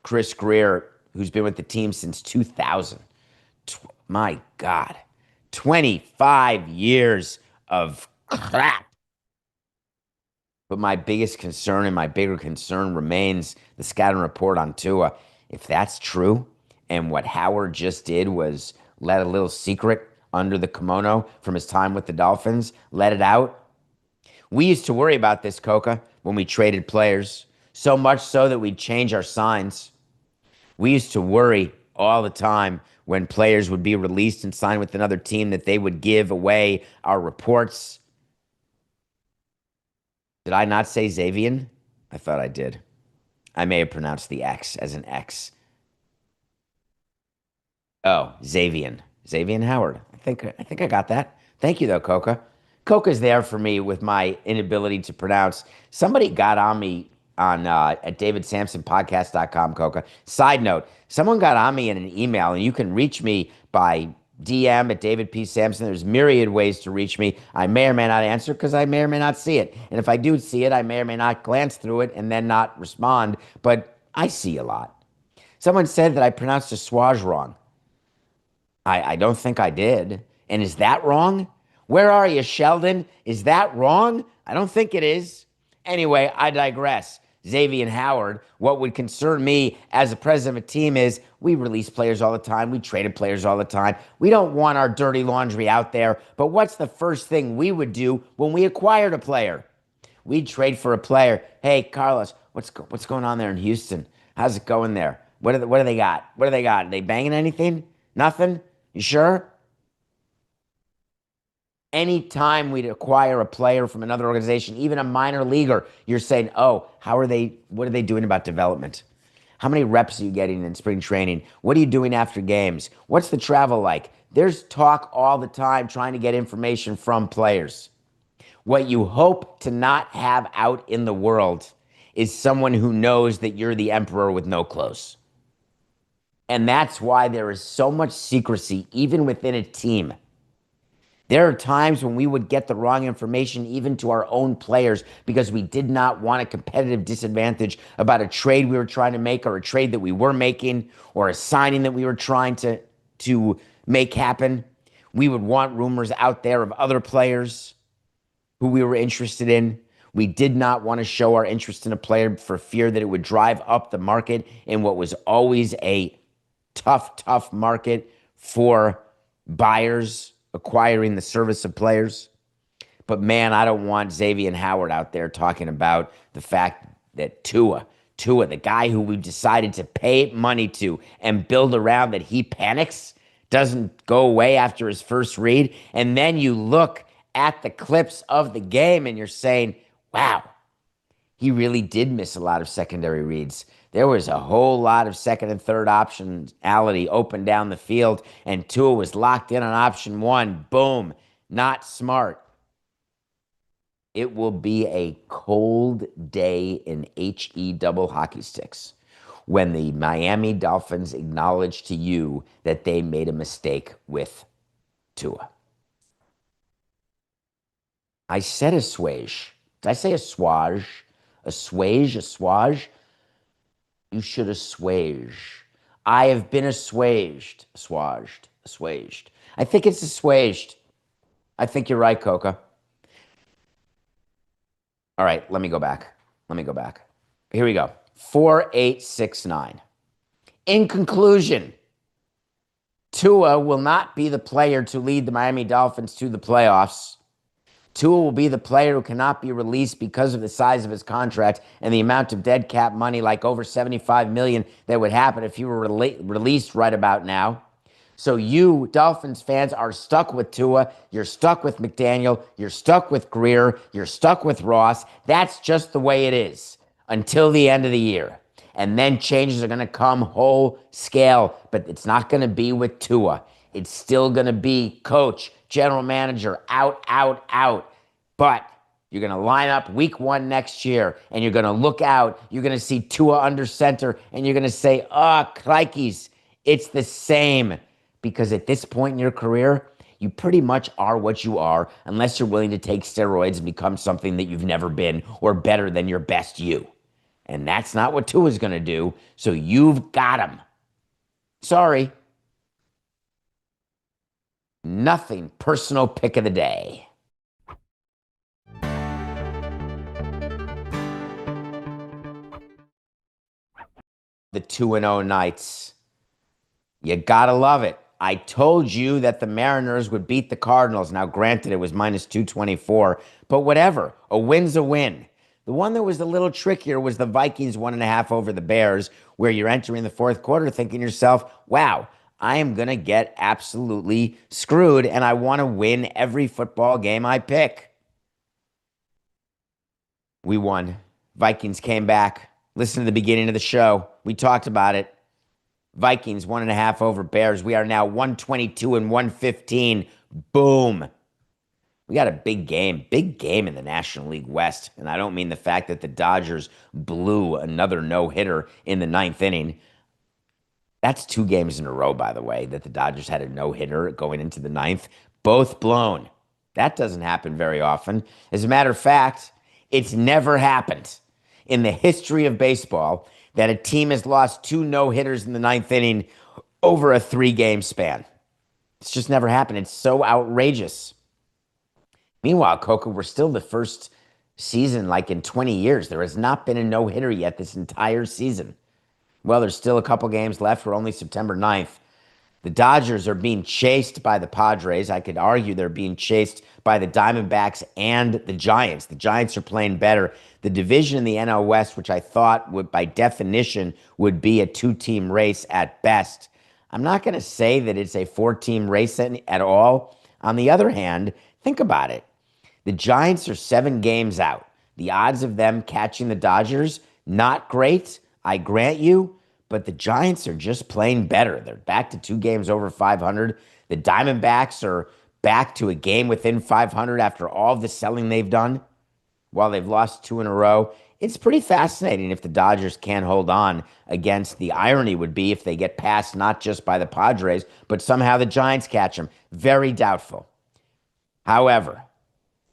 Chris Greer, who's been with the team since 2000. My God, 25 years of crap. But my biggest concern and my bigger concern remains the scouting report on Tua. If that's true, and what Howard just did was let a little secret under the kimono from his time with the Dolphins, let it out. We used to worry about this, Coca, when we traded players, so much so that we'd change our signs. We used to worry all the time when players would be released and sign with another team that they would give away our reports. Did I not say Xavier? I thought I did. I may have pronounced the X as an X. Oh, Xavier. Xavier Howard. I think I got that. Thank you, though, Coca. Coca's there for me with my inability to pronounce. Somebody got on me on at davidsamsonpodcast.com, Coca. Side note, someone got on me in an email, and you can reach me by DM at David P. Samson. There's myriad ways to reach me. I may or may not answer because I may or may not see it. And if I do see it, I may or may not glance through it and then not respond. But I see a lot. Someone said that I pronounced the Suarez wrong. I don't think I did. And is that wrong? Where are you, Sheldon? Is that wrong? I don't think it is. Anyway, I digress. Xavier Howard, what would concern me as a president of a team is we release players all the time. We traded players all the time. We don't want our dirty laundry out there. But what's the first thing we would do when we acquired a player? We'd trade for a player. Hey, Carlos, what's going on there in Houston? How's it going there? What do they got? What do they got? Are they banging anything? Nothing? You sure? Anytime we'd acquire a player from another organization, even a minor leaguer, you're saying, oh, what are they doing about development? How many reps are you getting in spring training? What are you doing after games? What's the travel like? There's talk all the time trying to get information from players. What you hope to not have out in the world is someone who knows that you're the emperor with no clothes. And that's why there is so much secrecy, even within a team. There are times when we would get the wrong information even to our own players because we did not want a competitive disadvantage about a trade we were trying to make or a trade that we were making or a signing that we were trying to make happen. We would want rumors out there of other players who we were interested in. We did not want to show our interest in a player for fear that it would drive up the market in what was always a tough market for buyers acquiring the service of players. But man, I don't want Xavier Howard out there talking about the fact that Tua, the guy who we decided to pay money to and build around, that he panics, doesn't go away after his first read. And then you look at the clips of the game and you're saying, wow, he really did miss a lot of secondary reads. There was a whole lot of second and third optionality open down the field, and Tua was locked in on option one. Boom. Not smart. It will be a cold day in HE double hockey sticks when the Miami Dolphins acknowledge to you that they made a mistake with Tua. I said assuage. Did I say assuage? Assuage? You should assuage. I have been assuaged. Assuaged. I think it's assuaged. I think you're right, Coca. All right, let me go back. Here we go. 4869. In conclusion, Tua will not be the player to lead the Miami Dolphins to the playoffs. Tua will be the player who cannot be released because of the size of his contract and the amount of dead cap money, like over $75 million, that would happen if he were released right about now. So you, Dolphins fans, are stuck with Tua. You're stuck with McDaniel. You're stuck with Greer. You're stuck with Ross. That's just the way it is until the end of the year. And then changes are going to come whole scale, but it's not going to be with Tua. It's still going to be coach, general manager, out. But you're going to line up week one next year, and you're going to look out. You're going to see Tua under center, and you're going to say, crikeys, it's the same. Because at this point in your career, you pretty much are what you are unless you're willing to take steroids and become something that you've never been or better than your best you. And that's not what Tua's going to do, so you've got him. Sorry. Nothing personal pick of the day. The 2-0 Knights. You gotta love it. I told you that the Mariners would beat the Cardinals. Now, granted, it was minus 224, but whatever. A win's a win. The one that was a little trickier was the Vikings 1.5 over the Bears, where you're entering the fourth quarter thinking to yourself, wow, I am going to get absolutely screwed, and I want to win every football game I pick. We won. Vikings came back. Listen to the beginning of the show. We talked about it. Vikings 1.5 over Bears. We are now 122 and 115. Boom. We got a big game in the National League West. And I don't mean the fact that the Dodgers blew another no-hitter in the ninth inning. That's 2 games in a row, by the way, that the Dodgers had a no-hitter going into the ninth. Both blown. That doesn't happen very often. As a matter of fact, it's never happened in the history of baseball that a team has lost 2 no-hitters in the ninth inning over a 3-game span. It's just never happened. It's so outrageous. Meanwhile, Coca, we're still the first season like in 20 years. There has not been a no-hitter yet this entire season. Well, there's still a couple games left. We're only September 9th. The Dodgers are being chased by the Padres. I could argue they're being chased by the Diamondbacks and the Giants. The Giants are playing better. The division in the NL West, which I thought would, by definition, would be a 2-team race at best. I'm not going to say that it's a 4-team race at all. On the other hand, think about it. The Giants are 7 games out. The odds of them catching the Dodgers, not great, I grant you, but the Giants are just playing better. They're back to 2 games over 500. The Diamondbacks are back to a game within 500 after all the selling they've done while they've lost 2 in a row. It's pretty fascinating if the Dodgers can't hold on against the irony would be if they get passed not just by the Padres, but somehow the Giants catch them. Very doubtful. However,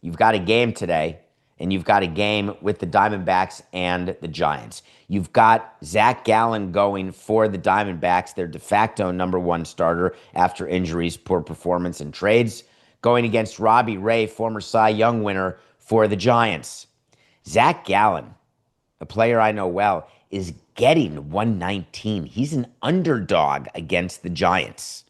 you've got a game today, and you've got a game with the Diamondbacks and the Giants. You've got Zach Gallen going for the Diamondbacks, their de facto number one starter after injuries, poor performance, and trades, going against Robbie Ray, former Cy Young winner for the Giants. Zach Gallen, a player I know well, is getting 119. He's an underdog against the Giants.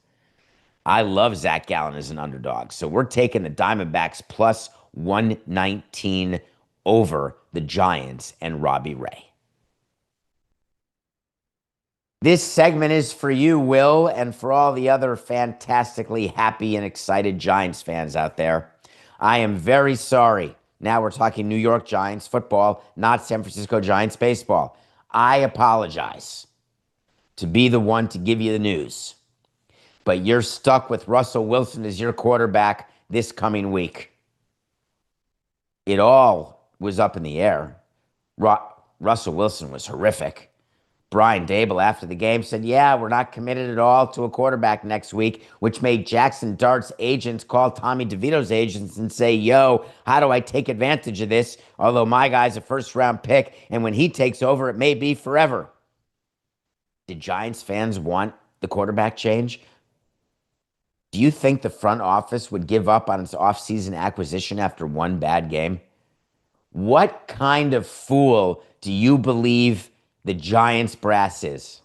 I love Zach Gallen as an underdog. So we're taking the Diamondbacks plus 119 over the Giants and Robbie Ray. This segment is for you, Will, and for all the other fantastically happy and excited Giants fans out there. I am very sorry. Now we're talking New York Giants football, not San Francisco Giants baseball. I apologize to be the one to give you the news, but you're stuck with Russell Wilson as your quarterback this coming week. It all was up in the air. Russell Wilson was horrific. Brian Dable, after the game, said, yeah, we're not committed at all to a quarterback next week, which made Jackson Dart's agents call Tommy DeVito's agents and say, yo, how do I take advantage of this? Although my guy's a first-round pick, and when he takes over, it may be forever. Did Giants fans want the quarterback change? Do you think the front office would give up on its offseason acquisition after one bad game? What kind of fool do you believe the Giants brass is?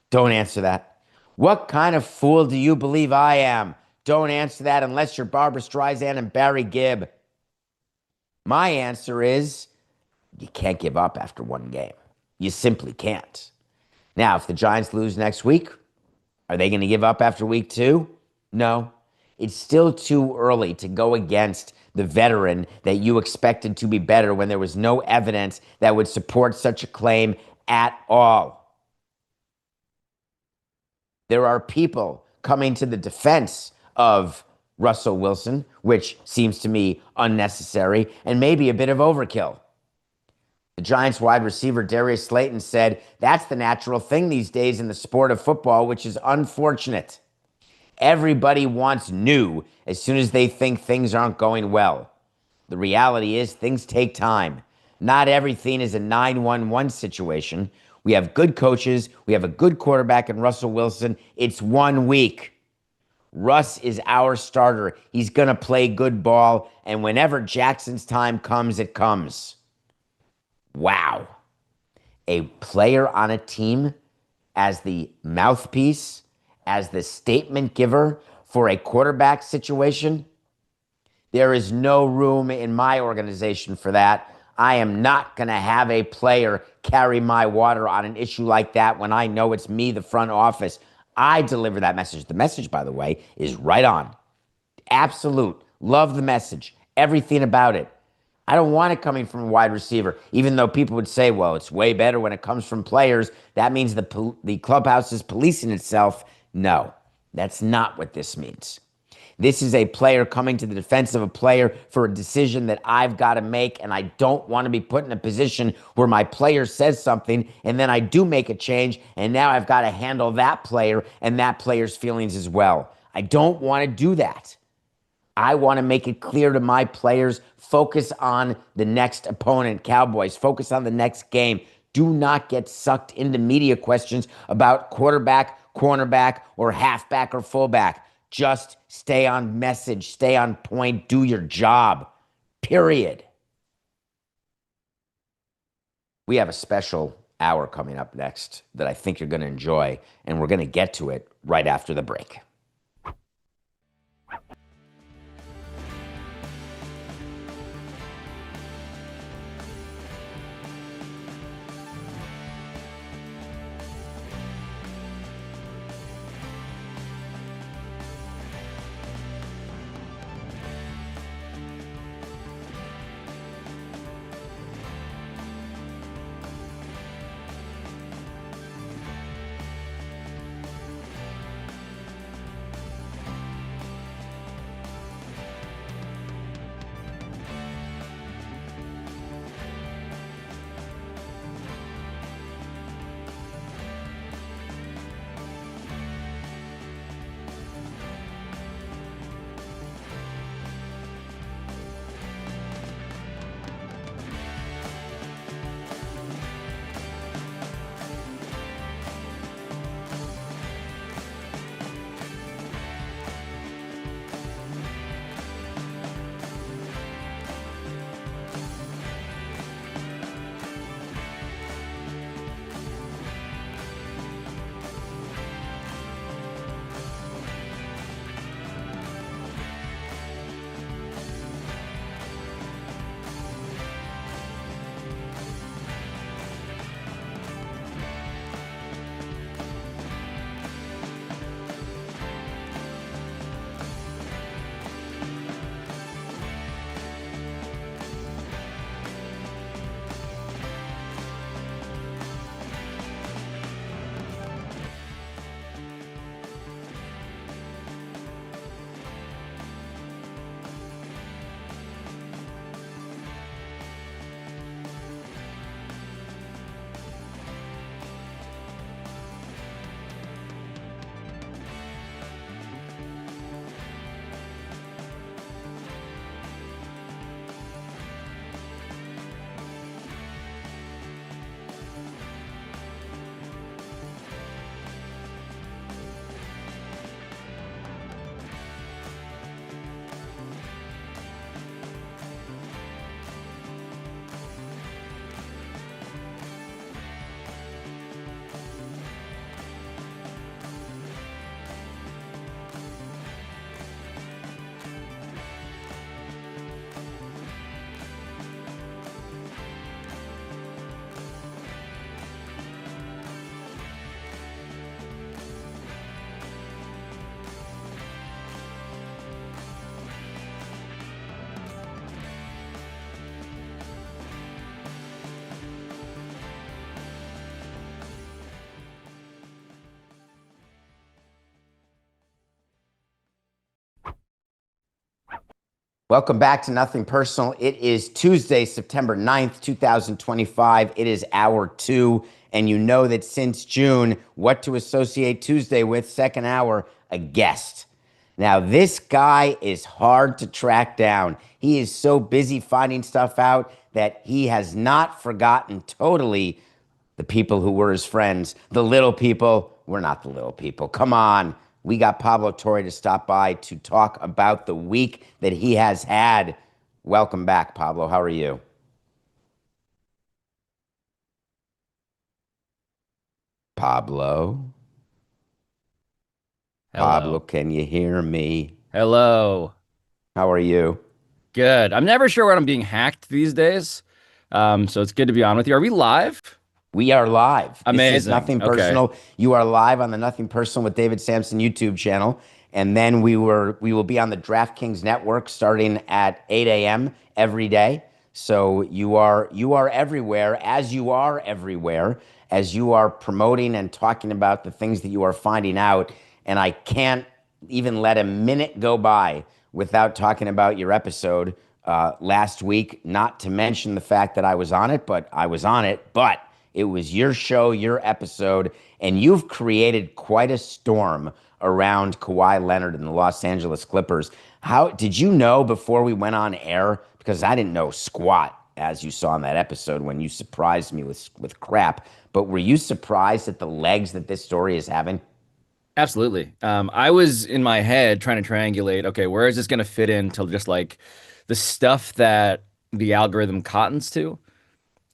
Don't answer that. What kind of fool do you believe I am? Don't answer that unless you're Barbra Streisand and Barry Gibb. My answer is you can't give up after one game. You simply can't. Now, if the Giants lose next week, are they going to give up after week 2? No. It's still too early to go against the veteran that you expected to be better when there was no evidence that would support such a claim at all. There are people coming to the defense of Russell Wilson, which seems to me unnecessary and maybe a bit of overkill. The Giants wide receiver Darius Slayton said, that's the natural thing these days in the sport of football, which is unfortunate. Everybody wants new as soon as they think things aren't going well. The reality is things take time. Not everything is a 9-1-1 situation. We have good coaches. We have a good quarterback in Russell Wilson. It's 1 week. Russ is our starter. He's going to play good ball. And whenever Jackson's time comes, it comes. Wow. A player on a team as the mouthpiece, as the statement giver for a quarterback situation, there is no room in my organization for that. I am not going to have a player carry my water on an issue like that when I know it's me, the front office. I deliver that message. The message, by the way, is right on. Absolute. Love the message. Everything about it. I don't want it coming from a wide receiver, even though people would say, well, it's way better when it comes from players. That means the clubhouse is policing itself. No, that's not what this means. This is a player coming to the defense of a player for a decision that I've got to make, and I don't want to be put in a position where my player says something, and then I do make a change, and now I've got to handle that player and that player's feelings as well. I don't want to do that. I want to make it clear to my players, focus on the next opponent, Cowboys. Focus on the next game. Do not get sucked into media questions about quarterback, cornerback, or halfback or fullback. Just stay on message, stay on point, do your job, period. We have a special hour coming up next that I think you're going to enjoy, and we're going to get to it right after the break. Welcome back to Nothing Personal. It is Tuesday, September 9th, 2025. It is hour two. And you know that since June, what to associate Tuesday with, second hour, a guest. Now, this guy is hard to track down. He is so busy finding stuff out that he has not forgotten totally the people who were his friends, the little people. We're not the little people. Come on. We got Pablo Torre to stop by to talk about the week that he has had. Welcome back, Pablo. How are you? Pablo? Pablo, Hello. can you hear me? Hello. How are you? Good. I'm never sure when I'm being hacked these days. So it's good to be on with you. Are we live? We are live. This is Amazing. Nothing Okay. Personal. You are live on the Nothing Personal with David Samson YouTube channel. And then we will be on the DraftKings network starting at 8 a.m. every day. So you are everywhere, as you are promoting and talking about the things that you are finding out. And I can't even let a minute go by without talking about your episode last week, not to mention the fact that I was on it, but I was on it. But it was your show, your episode, and you've created quite a storm around Kawhi Leonard and the Los Angeles Clippers. How did you know before we went on air? Because I didn't know squat, as you saw in that episode when you surprised me with crap. But were you surprised at the legs that this story is having? Absolutely. I was in my head trying to triangulate, okay, where is this going to fit into just like the stuff that the algorithm cottons to?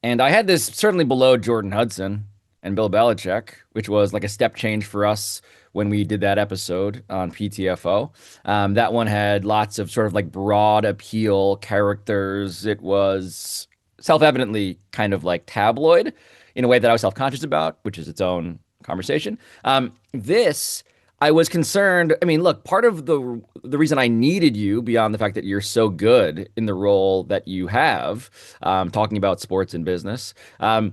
And I had this certainly below Jordan Hudson and Bill Belichick, which was like a step change for us when we did that episode on PTFO. That one had lots of sort of like broad appeal characters. It was self-evidently kind of like tabloid in a way that I was self-conscious about, which is its own conversation. This I was concerned. I mean, look, part of the reason I needed you beyond the fact that you're so good in the role that you have, talking about sports and business. I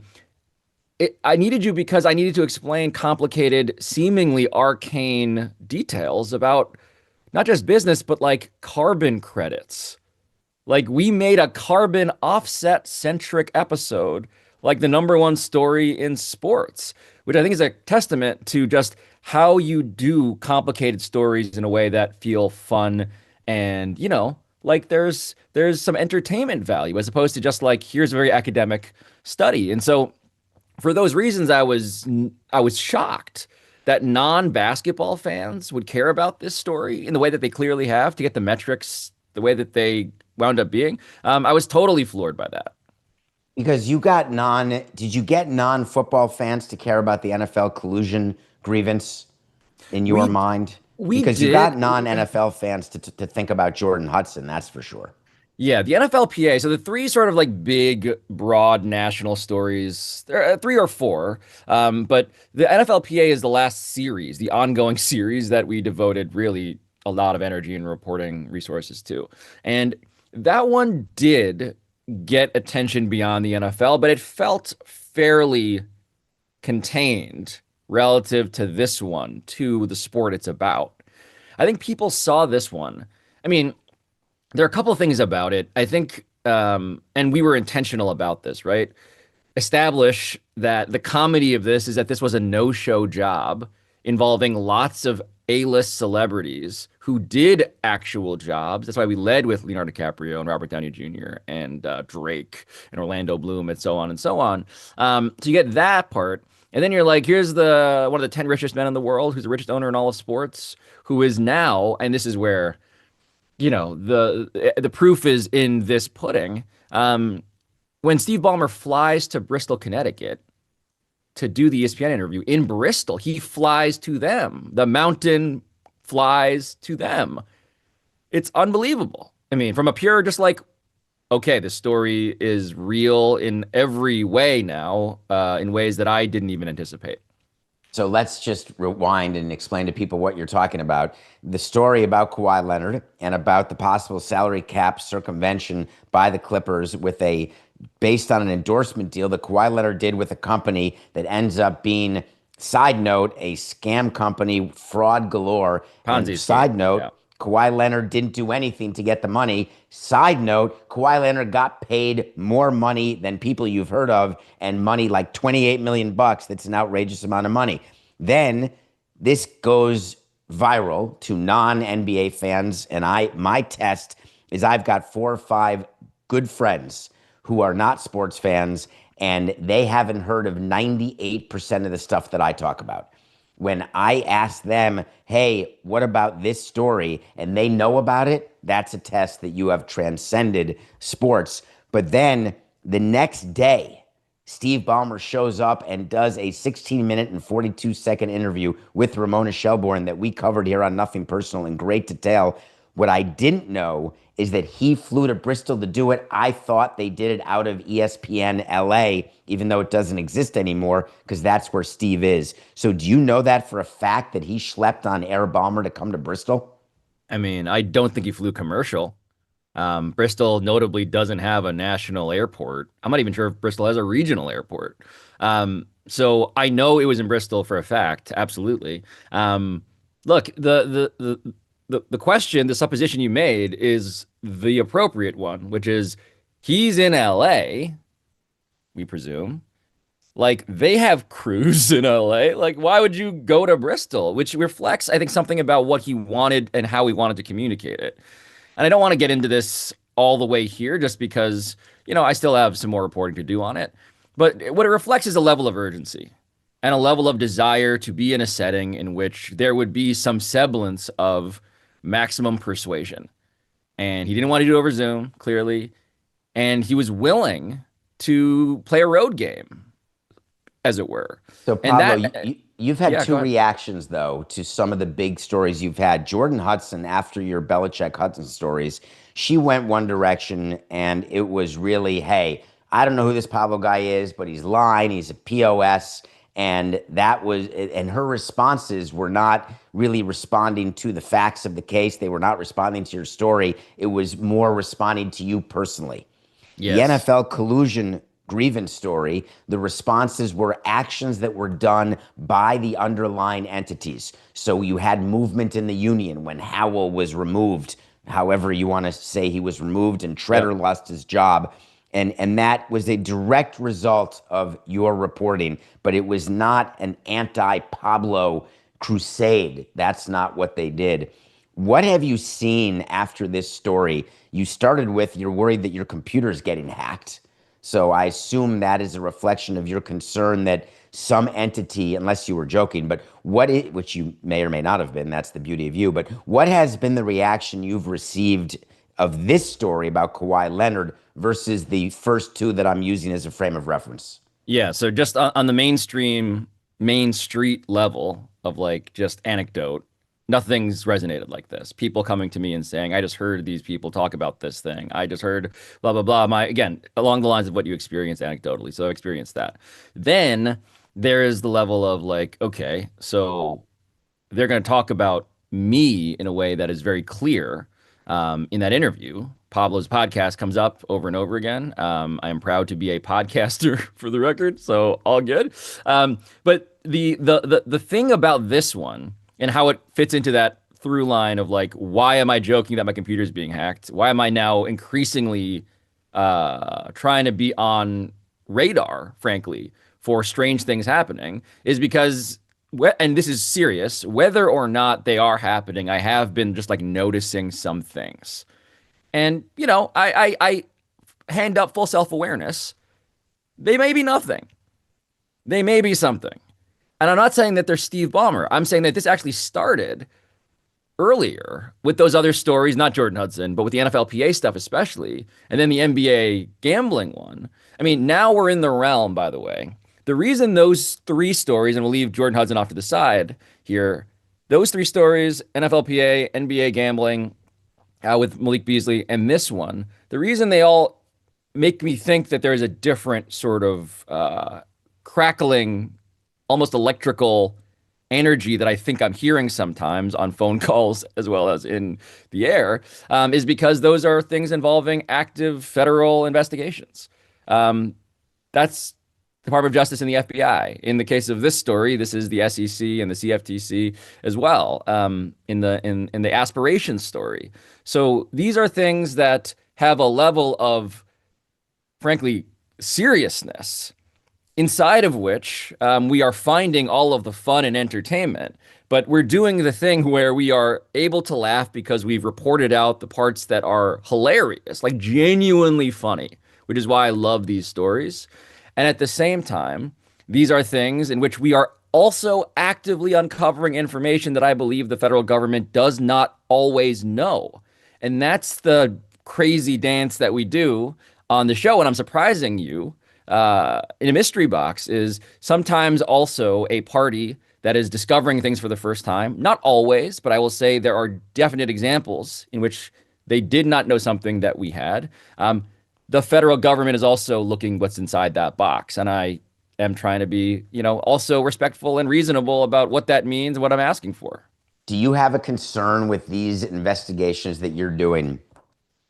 needed you because I needed to explain complicated, seemingly arcane details about not just business, but like carbon credits. Like we made a carbon offset centric episode, like the number one story in sports, which I think is a testament to just how you do complicated stories in a way that feel fun and, like there's some entertainment value as opposed to just like here's a very academic study. And so for those reasons I was shocked that non-basketball fans would care about this story in the way that they clearly have to get the metrics the way that they wound up being. I was totally floored by that. Because did you get non-football fans to care about the NFL collusion grievance in your We mind? we Because you did. got non-NFL fans to think about Jordan Hudson, that's for sure. Yeah, the NFLPA. So the three sort of like big, broad national stories, there are three or four. But the NFLPA is the last series, the ongoing series that we devoted really a lot of energy and reporting resources to. And that one did get attention beyond the NFL, but it felt fairly contained relative to this one, to the sport it's about. I think people saw this one. I mean, there are a couple of things about it. I think, and we were intentional about this, right? Establish that the comedy of this is that this was a no-show job involving lots of A-list celebrities who did actual jobs. That's why we led with Leonardo DiCaprio and Robert Downey Jr. and Drake and Orlando Bloom and so on and so on. So you get that part. And then you're like, here's the one of the 10 richest men in the world, who's the richest owner in all of sports, who is now, and this is where the proof is in this pudding. When Steve Ballmer flies to Bristol, Connecticut to do the ESPN interview in Bristol, he flies to them. The mountain flies to them. It's unbelievable. I mean, from a pure, just like, okay, the story is real in every way now, in ways that I didn't even anticipate. So let's just rewind and explain to people what you're talking about. The story about Kawhi Leonard and about the possible salary cap circumvention by the Clippers based on an endorsement deal that Kawhi Leonard did with a company that ends up being, side note, a scam company, fraud galore. And Ponzi scheme. side note, Yeah. Kawhi Leonard didn't do anything to get the money. Side note, Kawhi Leonard got paid more money than people you've heard of, and money like 28 million bucks. That's an outrageous amount of money. Then this goes viral to non-NBA fans, and my test is I've got 4 or 5 good friends who are not sports fans, and they haven't heard of 98% of the stuff that I talk about. When I ask them, hey, what about this story? And they know about it, that's a test that you have transcended sports. But then the next day, Steve Ballmer shows up and does a 16-minute and 42-second interview with Ramona Shelburne that we covered here on Nothing Personal in great detail. What I didn't know is that he flew to Bristol to do it. I thought they did it out of ESPN LA, even though it doesn't exist anymore, because that's where Steve is. So do you know that for a fact that he schlepped on Air Bomber to come to Bristol? I mean, I don't think he flew commercial. Bristol notably doesn't have a national airport. I'm not even sure if Bristol has a regional airport. So I know it was in Bristol for a fact. Absolutely. Look, the question, the supposition you made is the appropriate one, which is he's in LA, we presume. Like they have crews in LA. Like, why would you go to Bristol? Which reflects, I think, something about what he wanted and how he wanted to communicate it. And I don't want to get into this all the way here just because, I still have some more reporting to do on it. But what it reflects is a level of urgency and a level of desire to be in a setting in which there would be some semblance of maximum persuasion. And he didn't want to do it over Zoom, clearly. And he was willing to play a road game, as it were. So, And Pablo, that, you've had yeah, go two ahead. reactions, though, to some of the big stories you've had. Jordan Hudson, after your Belichick Hudson stories, she went one direction, and it was really, hey, I don't know who this Pablo guy is, but he's lying. He's a POS. And her responses were not really responding to the facts of the case. They were not responding to your story. It was more responding to you personally. The Yes. NFL collusion grievance story, the responses were actions that were done by the underlying entities. So you had movement in the union when Howell was removed, however you want to say he was removed, and Yep. Treader lost his job. And that was a direct result of your reporting, but it was not an anti-Pablo crusade. That's not what they did. What have you seen after this story? You started with you're worried that your computer's getting hacked. So I assume that is a reflection of your concern that some entity, unless you were joking, but which you may or may not have been, that's the beauty of you, but what has been the reaction you've received of this story about Kawhi Leonard versus the first two that I'm using as a frame of reference? Yeah. So just on the mainstream, Main Street level of like just anecdote, nothing's resonated like this. People coming to me and saying, I just heard these people talk about this thing. I just heard blah, blah, blah. Again, along the lines of what you experienced anecdotally. So I've experienced that. Then there is the level of like, okay, so they're going to talk about me in a way that is very clear. In that interview, Pablo's podcast comes up over and over again. I am proud to be a podcaster for the record, so all good. But the thing about this one and how it fits into that through line of like, why am I joking that my computer is being hacked? Why am I now increasingly trying to be on radar, frankly, for strange things happening? Is because and this is serious, whether or not they are happening, I have been just like noticing some things. And, I hand up full self awareness. They may be nothing, they may be something. And I'm not saying that they're Steve Ballmer. I'm saying that this actually started earlier with those other stories, not Jordan Hudson, but with the NFLPA stuff, especially, and then the NBA gambling one. I mean, now we're in the realm, by the way. The reason those three stories, and we'll leave Jordan Hudson off to the side here, those three stories, NFLPA, NBA gambling with Malik Beasley, and this one, the reason they all make me think that there's a different sort of crackling, almost electrical energy that I think I'm hearing sometimes on phone calls as well as in the air, is because those are things involving active federal investigations. That's Department of Justice and the FBI. In the case of this story, this is the SEC and the CFTC as well. In the aspiration story, so these are things that have a level of, frankly, seriousness inside of which we are finding all of the fun and entertainment. But we're doing the thing where we are able to laugh because we've reported out the parts that are hilarious, like genuinely funny, which is why I love these stories. And at the same time, these are things in which we are also actively uncovering information that I believe the federal government does not always know. And that's the crazy dance that we do on the show. And I'm surprising you in a mystery box is sometimes also a party that is discovering things for the first time. Not always, but I will say there are definite examples in which they did not know something that we had. The federal government is also looking what's inside that box. And I am trying to be, also respectful and reasonable about what that means and what I'm asking for. Do you have a concern with these investigations that you're doing?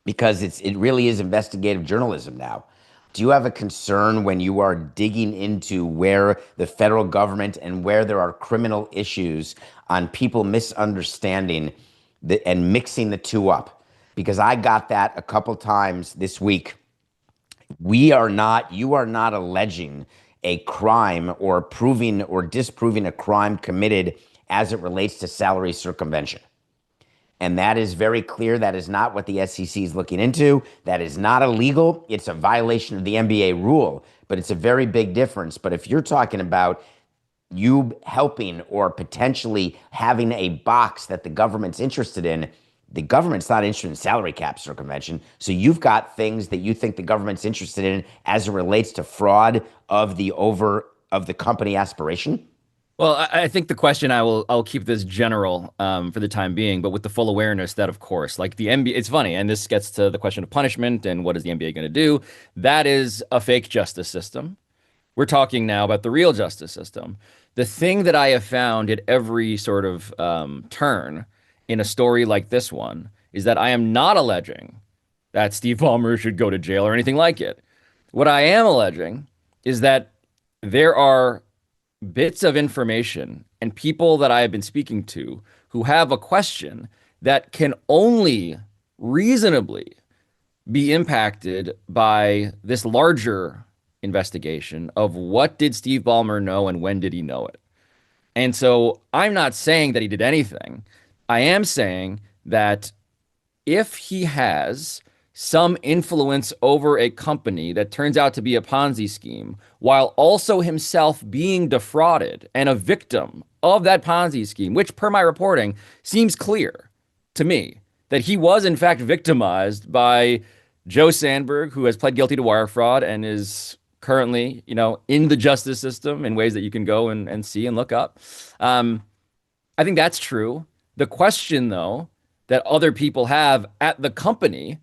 Because it really is investigative journalism now. Do you have a concern when you are digging into where the federal government and where there are criminal issues on people misunderstanding and mixing the two up? Because I got that a couple times this week. You are not alleging a crime or proving or disproving a crime committed as it relates to salary circumvention. And that is very clear. That is not what the SEC is looking into. That is not illegal. It's a violation of the NBA rule, but it's a very big difference. But if you're talking about you helping or potentially having a box that the government's interested in, the government's not interested in salary cap circumvention. So you've got things that you think the government's interested in as it relates to fraud of the company aspiration. Well, I think the question I'll keep this general for the time being, but with the full awareness that, of course, like the NBA, it's funny, and this gets to the question of punishment and what is the NBA going to do? That is a fake justice system. We're talking now about the real justice system. The thing that I have found at every sort of turn in a story like this one is that I am not alleging that Steve Ballmer should go to jail or anything like it. What I am alleging is that there are bits of information and people that I have been speaking to who have a question that can only reasonably be impacted by this larger investigation of what did Steve Ballmer know and when did he know it. And so I'm not saying that he did anything. I am saying that if he has some influence over a company that turns out to be a Ponzi scheme, while also himself being defrauded and a victim of that Ponzi scheme, which per my reporting seems clear to me that he was in fact victimized by Joe Sandberg, who has pled guilty to wire fraud and is currently, in the justice system in ways that you can go and see and look up. I think that's true. The question, though, that other people have at the company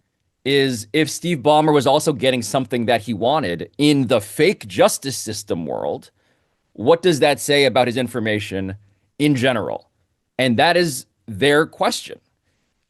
is if Steve Ballmer was also getting something that he wanted in the fake justice system world, what does that say about his information in general? And that is their question.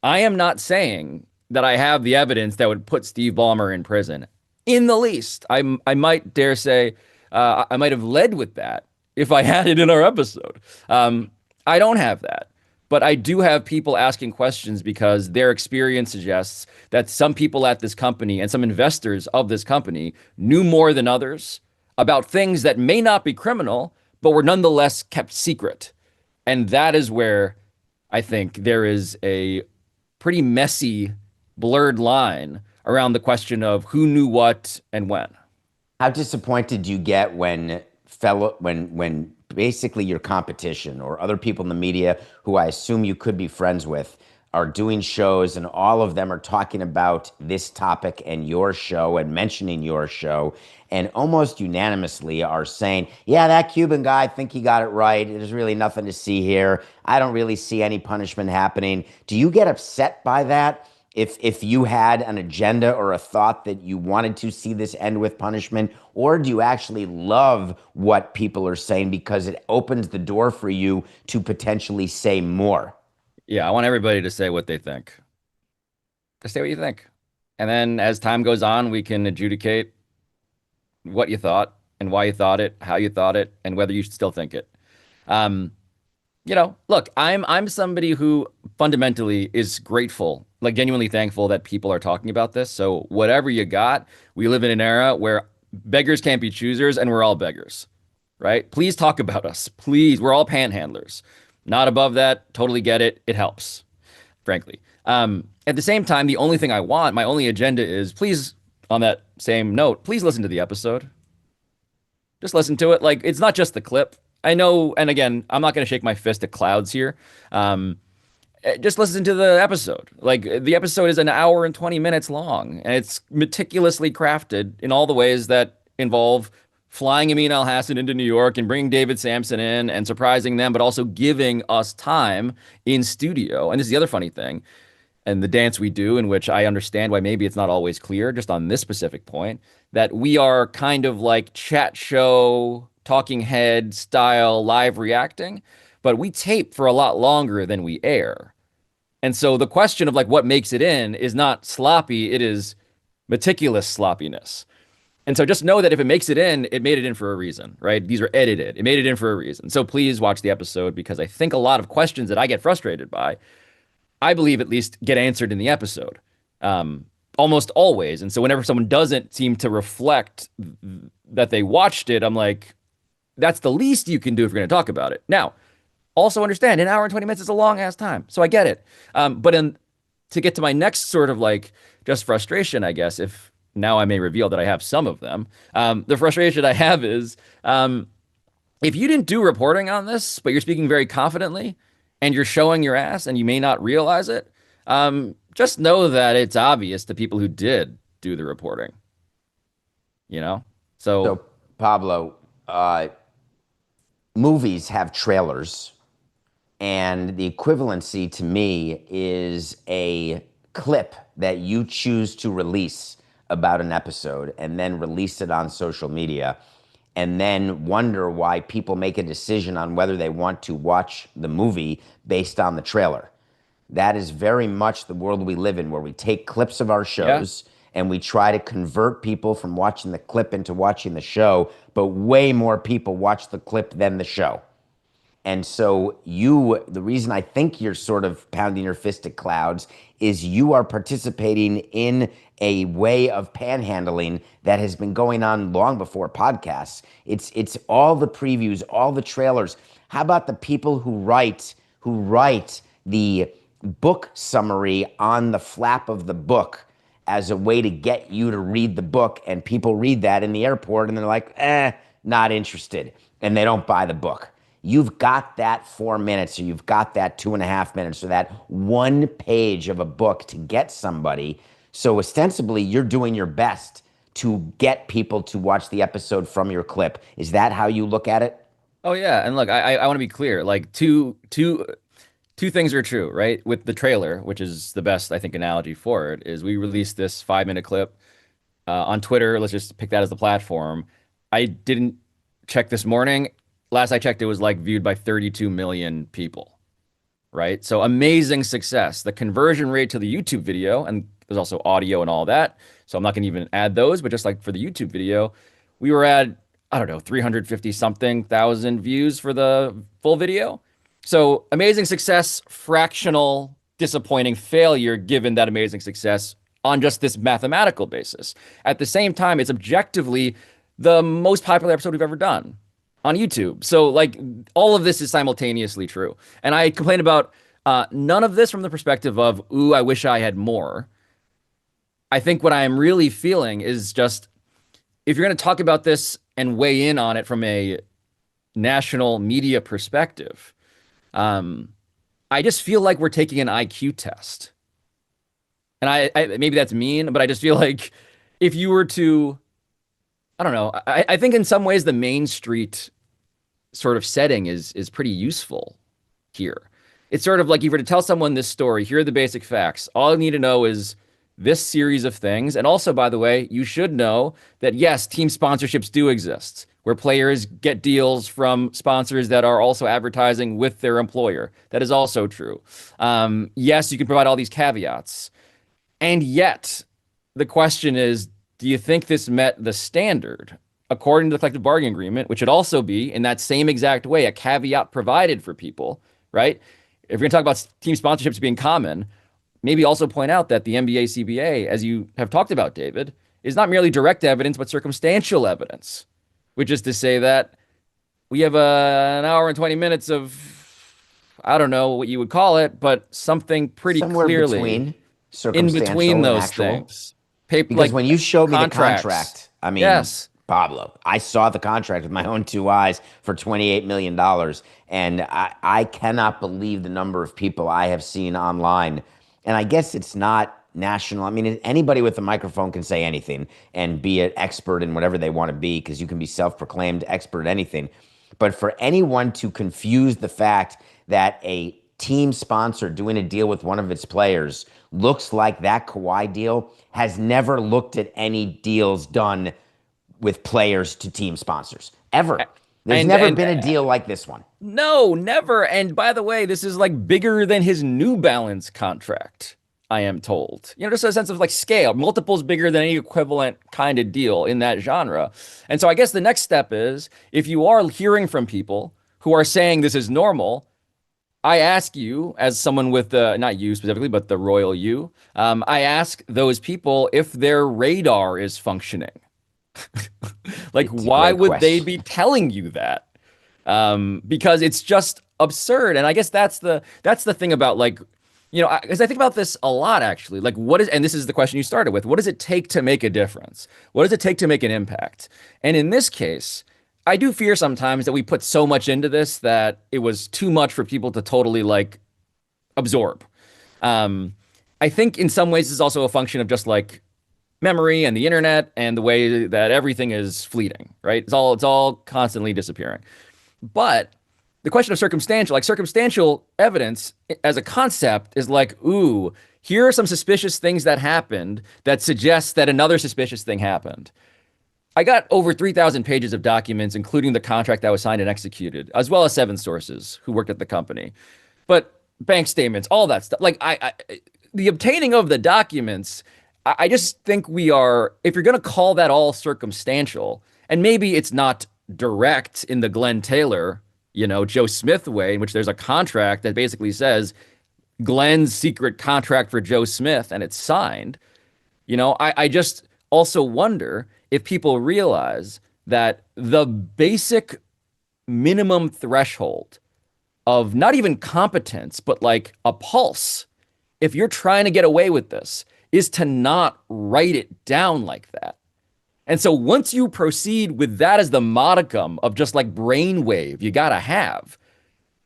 I am not saying that I have the evidence that would put Steve Ballmer in prison in the least. I might dare say I might have led with that if I had it in our episode. I don't have that. But I do have people asking questions because their experience suggests that some people at this company and some investors of this company knew more than others about things that may not be criminal, but were nonetheless kept secret. And that is where I think there is a pretty messy, blurred line around the question of who knew what and when. How disappointed do you get when basically your competition or other people in the media who I assume you could be friends with are doing shows and all of them are talking about this topic and your show and mentioning your show and almost unanimously are saying, yeah, that Cuban guy, I think he got it right. There's really nothing to see here. I don't really see any punishment happening. Do you get upset by that? If you had an agenda or a thought that you wanted to see this end with punishment, or do you actually love what people are saying because it opens the door for you to potentially say more? Yeah, I want everybody to say what they think. Just say what you think. And then as time goes on, we can adjudicate what you thought and why you thought it, how you thought it, and whether you still think it. Um, look, I'm somebody who fundamentally is grateful, like genuinely thankful that people are talking about this. So whatever you got, we live in an era where beggars can't be choosers, and we're all beggars, right? Please talk about us. Please, we're all panhandlers. Not above that. Totally get it. It helps, frankly. At the same time, the only thing I want, my only agenda is please, on that same note, please listen to the episode. Just listen to it. Like, it's not just the clip. I know, and again, I'm not going to shake my fist at clouds here. Just listen to the episode. Like, the episode is an hour and 20 minutes long, and it's meticulously crafted in all the ways that involve flying Amin Al Hassan into New York and bringing David Samson in and surprising them, but also giving us time in studio. And this is the other funny thing, and the dance we do, in which I understand why maybe it's not always clear, just on this specific point, that we are kind of like chat show, talking head style live reacting, but we tape for a lot longer than we air. And so the question of like what makes it in is not sloppy, it is meticulous sloppiness. And so just know that if it makes it in, it made it in for a reason, right? These are edited. It made it in for a reason. So please watch the episode, because I think a lot of questions that I get frustrated by, I believe at least, get answered in the episode, almost always. And so whenever someone doesn't seem to reflect that they watched it, I'm like, that's the least you can do if you're going to talk about it. Now, also understand, an hour and 20 minutes is a long ass time. So I get it. To get to my next sort of like just frustration, I guess, if now I may reveal that I have some of them. The frustration I have is if you didn't do reporting on this, but you're speaking very confidently and you're showing your ass and you may not realize it, just know that it's obvious to people who did do the reporting, you know? So, Pablo, movies have trailers, and the equivalency to me is a clip that you choose to release about an episode and then release it on social media and then wonder why people make a decision on whether they want to watch the movie based on the trailer. That is very much the world we live in, where we take clips of our shows and we try to convert people from watching the clip into watching the show, but way more people watch the clip than the show. And so the reason I think you're sort of pounding your fist at clouds is you are participating in a way of panhandling that has been going on long before podcasts. It's all the previews, all the trailers. How about the people who write the book summary on the flap of the book as a way to get you to read the book, and people read that in the airport and they're like, not interested, and they don't buy the book. You've got that 4 minutes, or you've got that 2.5 minutes, or that 1 page of a book to get somebody. So ostensibly, you're doing your best to get people to watch the episode from your clip. Is that how you look at it? Oh yeah, and look, I want to be clear. Like two things are true, right? With the trailer, which is the best, I think, analogy for it, is we released this 5-minute clip on Twitter. Let's just pick that as the platform. I didn't check this morning. Last I checked, it was like viewed by 32 million people, right? So amazing success. The conversion rate to the YouTube video, and there's also audio and all that, so I'm not going to even add those, but just like for the YouTube video, we were at, I don't know, 350 something thousand views for the full video. So amazing success, fractional disappointing failure given that amazing success on just this mathematical basis. At the same time, it's objectively the most popular episode we've ever done on YouTube. So like all of this is simultaneously true. And I complain about none of this from the perspective of, ooh, I wish I had more. I think what I am really feeling is just, if you're going to talk about this and weigh in on it from a national media perspective, I just feel like we're taking an IQ test. And I maybe that's mean, but I just feel like if you were to, I don't know, I think in some ways the Main Street sort of setting is pretty useful here. It's sort of like if you were to tell someone this story, here are the basic facts. All you need to know is this series of things. And also, by the way, you should know that, yes, team sponsorships do exist, where players get deals from sponsors that are also advertising with their employer. That is also true. Yes, you can provide all these caveats. And yet, the question is, do you think this met the standard according to the collective bargaining agreement, which should also be in that same exact way, a caveat provided for people, right? If you're going to talk about team sponsorships being common, maybe also point out that the NBA CBA, as you have talked about, David, is not merely direct evidence, but circumstantial evidence, which is to say that we have an hour and 20 minutes of, I don't know what you would call it, but something pretty Somewhere clearly between in between circumstantial and those actual. things. Because Like when you showed me the contracts. contract, I mean, Yes. Pablo, I saw the contract with my own two eyes for $28 million. And I cannot believe the number of people I have seen online. And I guess it's not national. I mean, anybody with a microphone can say anything and be an expert in whatever they want to be, because you can be self-proclaimed expert at anything. But for anyone to confuse the fact that a team sponsor doing a deal with one of its players looks like that Kawhi deal, has never looked at any deals done with players to team sponsors ever. There's never been a deal like this one. No, never. And by the way, this is like bigger than his New Balance contract, I am told. You know, just a sense of like scale, multiples bigger than any equivalent kind of deal in that genre. And so I guess the next step is, if you are hearing from people who are saying this is normal, I ask you, as someone with not you specifically, but the royal you, I ask those people if their radar is functioning. Like, why would they be telling you that? Because it's just absurd. And I guess that's the thing about, like, you know, because I think about this a lot, actually. Like, and this is the question you started with, what does it take to make a difference? What does it take to make an impact? And in this case, I do fear sometimes that we put so much into this that it was too much for people to totally like absorb. I think in some ways it's also a function of just like memory and the internet and the way that everything is fleeting, right? It's all constantly disappearing. But the question of circumstantial evidence as a concept is like, ooh, here are some suspicious things that happened that suggest that another suspicious thing happened. I got over 3,000 pages of documents, including the contract that was signed and executed, as well as 7 sources who worked at the company. But bank statements, all that stuff. Like, the obtaining of the documents, I just think we are, if you're going to call that all circumstantial, and maybe it's not direct in the Glenn Taylor, you know, Joe Smith way, in which there's a contract that basically says Glenn's secret contract for Joe Smith, and it's signed. You know, I just also wonder if people realize that the basic minimum threshold of not even competence, but like a pulse, if you're trying to get away with this, is to not write it down like that. And so once you proceed with that as the modicum of just like brainwave you gotta have,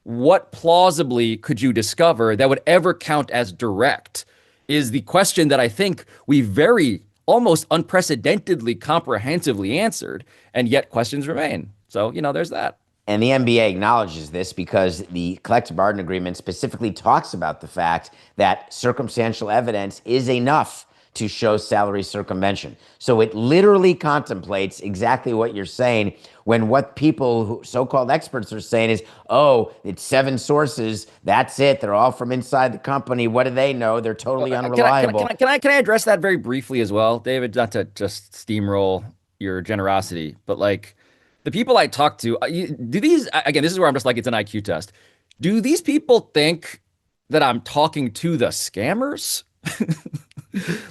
what plausibly could you discover that would ever count as direct is the question that I think we very almost unprecedentedly comprehensively answered, and yet questions remain. So, you know, there's that. And the NBA acknowledges this because the collective bargaining agreement specifically talks about the fact that circumstantial evidence is enough to show salary circumvention. So it literally contemplates exactly what you're saying, when what people, who so-called experts, are saying is, oh, it's 7 sources, that's it, they're all from inside the company, what do they know, they're totally unreliable. Can I address that very briefly as well, David? Not to just steamroll your generosity, but like the people I talk to, do these, again, this is where I'm just like, it's an IQ test. Do these people think that I'm talking to the scammers?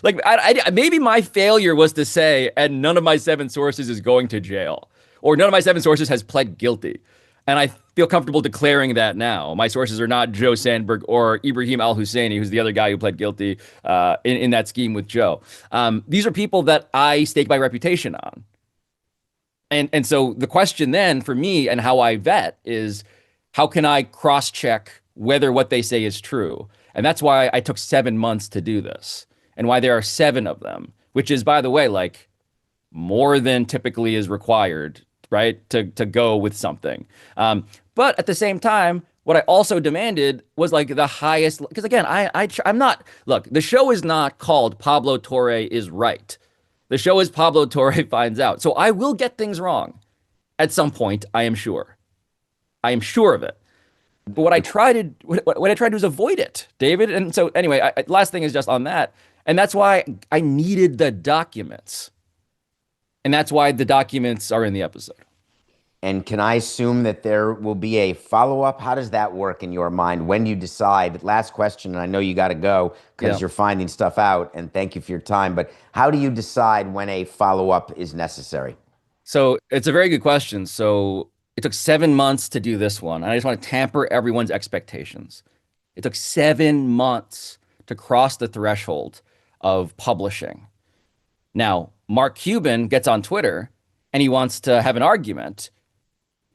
Like, maybe my failure was to say, and none of my 7 sources is going to jail, or none of my 7 sources has pled guilty. And I feel comfortable declaring that now. My sources are not Joe Sandberg or Ibrahim Al-Husseini, who's the other guy who pled guilty in that scheme with Joe. These are people that I stake my reputation on. And so the question then for me and how I vet is, how can I cross-check whether what they say is true? And that's why I took 7 months to do this, and why there are 7 of them, which is, by the way, like more than typically is required, right, to go with something. But at the same time, what I also demanded was like the highest, because again, I'm not, look, the show is not called Pablo Torre is Right. The show is Pablo Torre Finds Out. So I will get things wrong at some point, I am sure. I am sure of it. But what I try to do is avoid it, David. And so anyway, last thing is just on that. And that's why I needed the documents. And that's why the documents are in the episode. And can I assume that there will be a follow-up? How does that work in your mind? When do you decide? Last question, and I know you got to go because Yeah. you're finding stuff out, and thank you for your time. But how do you decide when a follow-up is necessary? So it's a very good question. So it took 7 months to do this one. And I just want to tamper everyone's expectations. It took 7 months to cross the threshold of publishing. Now, Mark Cuban gets on Twitter and he wants to have an argument.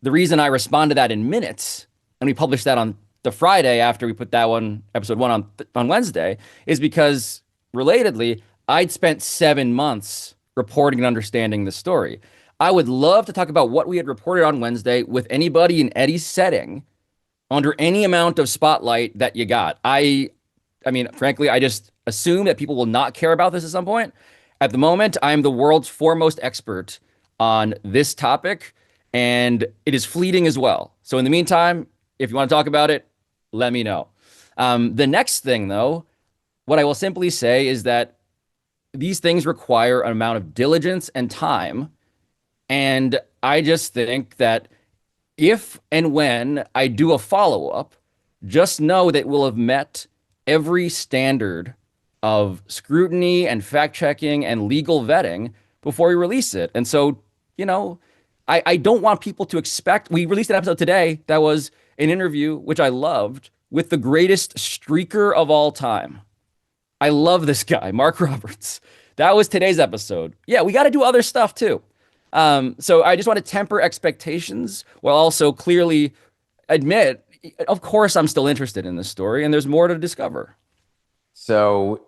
The reason I respond to that in minutes, and we published that on the Friday after we put that one, episode one, on Wednesday, is because relatedly, I'd spent 7 months reporting and understanding the story. I would love to talk about what we had reported on Wednesday with anybody in Eddie's setting under any amount of spotlight that you got. I mean, frankly, I just assume that people will not care about this at some point. At the moment, I'm the world's foremost expert on this topic, and it is fleeting as well. So in the meantime, if you want to talk about it, let me know. The next thing, though, what I will simply say is that these things require an amount of diligence and time. And I just think that if and when I do a follow up, just know that we'll have met every standard of scrutiny and fact checking and legal vetting before we release it. And so, I don't want people to expect. We released an episode today that was an interview, which I loved, with the greatest streaker of all time. I love this guy, Mark Roberts. That was today's episode. Yeah, we got to do other stuff too. So I just want to temper expectations while also clearly admit, of course, I'm still interested in this story and there's more to discover. So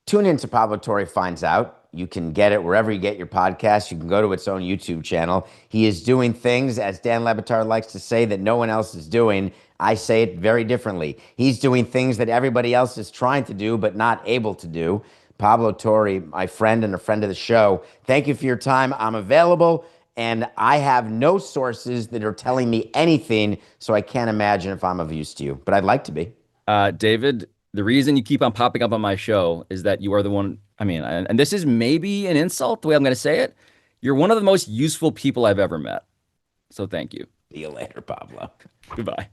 tune in to Pablo Torre Finds Out. You can get it wherever you get your podcasts. You can go to its own YouTube channel. He is doing things, as Dan Le Batard likes to say, that no one else is doing. I say it very differently. He's doing things that everybody else is trying to do but not able to do. Pablo Torre, my friend and a friend of the show, thank you for your time. I'm available, and I have no sources that are telling me anything, so I can't imagine if I'm of use to you, but I'd like to be. David, the reason you keep on popping up on my show is that you are the one. I mean, and this is maybe an insult the way I'm going to say it. You're one of the most useful people I've ever met. So thank you. See you later, Pablo. Goodbye.